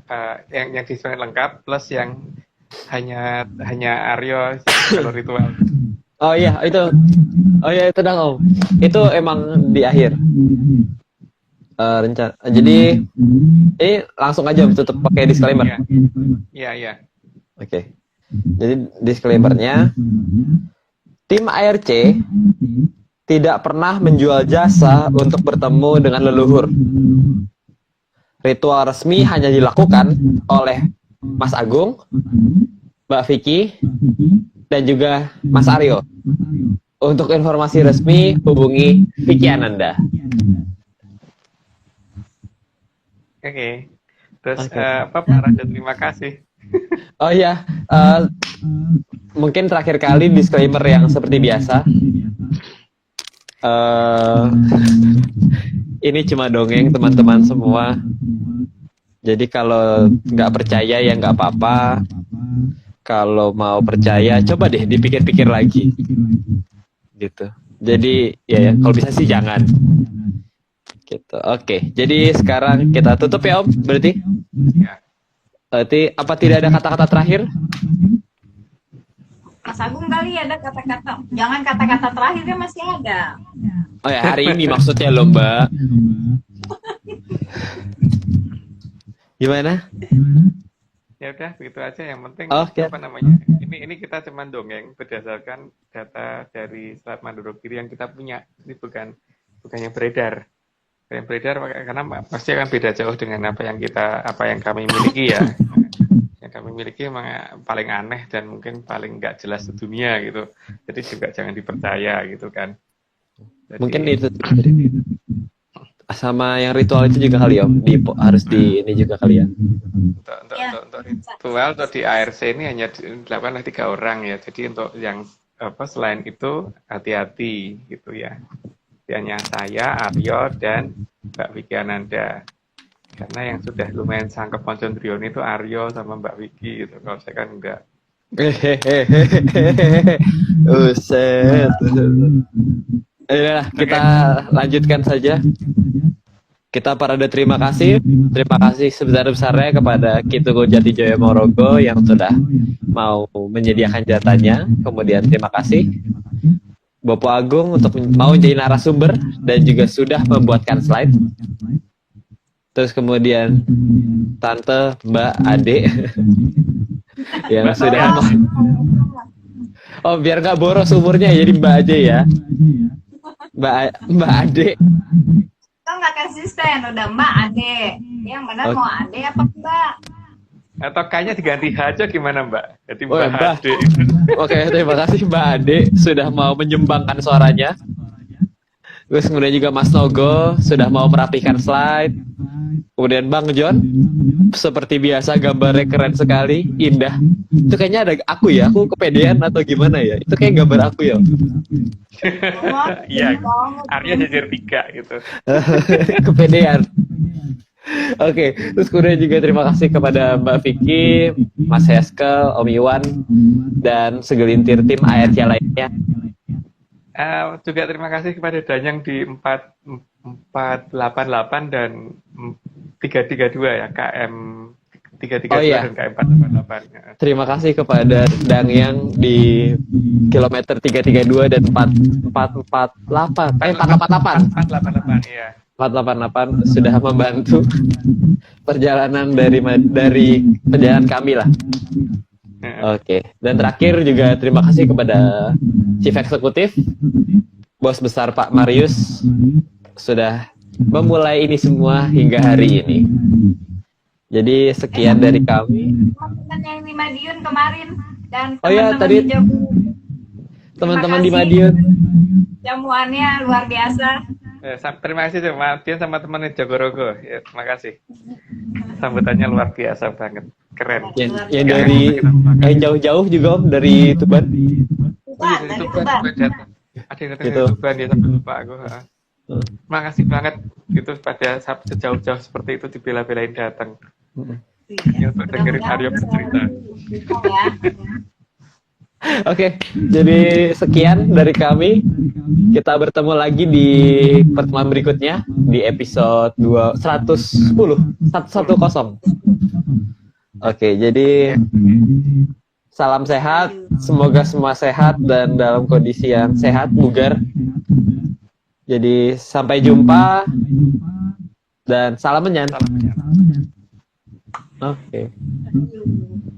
B: yang disclaimer lengkap plus yang hanya Aryo kalau ritual.
A: Oh iya itu dong Om. Itu emang di akhir rencana. Jadi ini langsung aja tutup pakai disclaimer.
B: Iya.
A: Oke. Jadi disclaimernya, tim ARC tidak pernah menjual jasa untuk bertemu dengan leluhur. Ritual resmi hanya dilakukan oleh Mas Agung, Mbak Vicky, dan juga Mas Aryo. Untuk informasi resmi, hubungi Vicky Ananda.
B: Oke. Terus Pak Raja, terima kasih.
A: Oh iya, mungkin terakhir kali disclaimer yang seperti biasa. Ini cuma dongeng teman-teman semua. Jadi kalau nggak percaya ya nggak apa-apa. Kalau mau percaya, coba deh dipikir-pikir lagi. Gitu. Jadi ya kalau bisa sih jangan. Gitu. Oke. Jadi sekarang kita tutup ya Om. Berarti?
B: Ya.
A: Berarti apa tidak ada kata-kata terakhir?
D: Mas Agung kali ada kata-kata. Jangan kata-kata terakhirnya masih ada.
A: Oh ya hari ini maksudnya loh Mbak. Gimana?
B: Ya udah begitu aja, yang penting
A: Okay.
B: apa namanya ini kita cuma dongeng berdasarkan data dari Selat Mandorogiri yang kita punya, ini bukan yang beredar karena pasti akan beda jauh dengan apa yang kami miliki ya. Yang kami miliki memang paling aneh dan mungkin paling nggak jelas sedunia gitu, jadi juga jangan dipercaya gitu kan. Jadi,
A: mungkin itu sama yang ritual itu juga kali Om, harus di ini juga kali ya.
B: Untuk ritual atau di ARC ini hanya dilakukan oleh 3 orang ya. Jadi untuk yang selain itu hati-hati gitu ya. Hanya saya, Aryo, dan Mbak Vicky Ananda. Karena yang sudah lumayan sangkep Poncondrion itu Aryo sama Mbak Vicky gitu. Kalau saya kan enggak.
A: Uset. Yalah, kita lanjutkan saja. Kita parade terima kasih sebesar-besarnya kepada Kituko Jatijoyo Morogo yang sudah mau menyediakan jatahnya. Kemudian terima kasih Bapak Agung untuk mau jadi narasumber dan juga sudah membuatkan slide. Terus kemudian Tante Mbak Ade yang sudah biar nggak boros umurnya jadi Mbak Ade ya. Mbak Ade.
D: Kan nggak konsisten, udah Mbak Ade. Yang benar mau Ade apa Mbak?
B: Atau kayaknya diganti H aja gimana Mbak? Jadi
A: Oh,
B: Mbak
A: Mbak.
B: Ade.
A: Oke, terima kasih Mbak Ade sudah mau menyumbangkan suaranya. Terus kemudian juga Mas Nogo sudah mau merapikan slide. Kemudian Bang John, seperti biasa gambarnya keren sekali, indah. Itu kayaknya ada aku ya, aku kepedean atau gimana ya? Itu kayak gambar aku ya.
B: Iya, Arya jajar 3 gitu.
A: Kepedean. Oke, terus kemudian juga terima kasih kepada Mbak Vicky, Mas Heskel, Om Iwan, dan segelintir tim ARC lainnya.
B: Juga terima kasih kepada Danyang di 488 dan 332 ya, KM 332
A: Oh, iya.
B: dan KM 488.
A: Terima kasih kepada Dangyang di kilometer 332 dan 488. 488.
B: 488 iya.
A: 488 sudah membantu perjalanan dari perjalanan kami lah. Oke. Dan terakhir juga terima kasih kepada Chief Eksekutif, Bos Besar Pak Marius sudah memulai ini semua hingga hari ini. Jadi sekian dari kami.
D: Teman-teman yang di Madiun kemarin dan
A: Oh ya,
D: teman-teman
A: tadi
D: di Jogja.
A: teman-teman
D: Terima
A: di
D: kasih.
A: Madiun.
D: Jamuannya luar biasa.
B: Terima kasih sama Dian sama teman di Jogorogo. Ya, terima kasih. Sambutannya luar biasa banget. Keren.
A: Yang dari yang jauh-jauh juga Om, dari Tuban.
D: Tuban, dari Tuban.
B: Ada yang datang
A: Gitu.
B: dari Tuban ya, sampai lupa aku. Terima kasih banget gitu pada sejauh-jauh seperti itu dibela-belain datang. Ya, untuk dengerin Aryo bercerita.
D: Ya.
A: Oke, jadi sekian dari kami. Kita bertemu lagi di pertemuan berikutnya di episode 110. Oke, jadi salam sehat, semoga semua sehat dan dalam kondisi yang sehat, bugar. Jadi sampai jumpa dan salam menyan.
B: Salam.
A: Oke.
D: Thank you.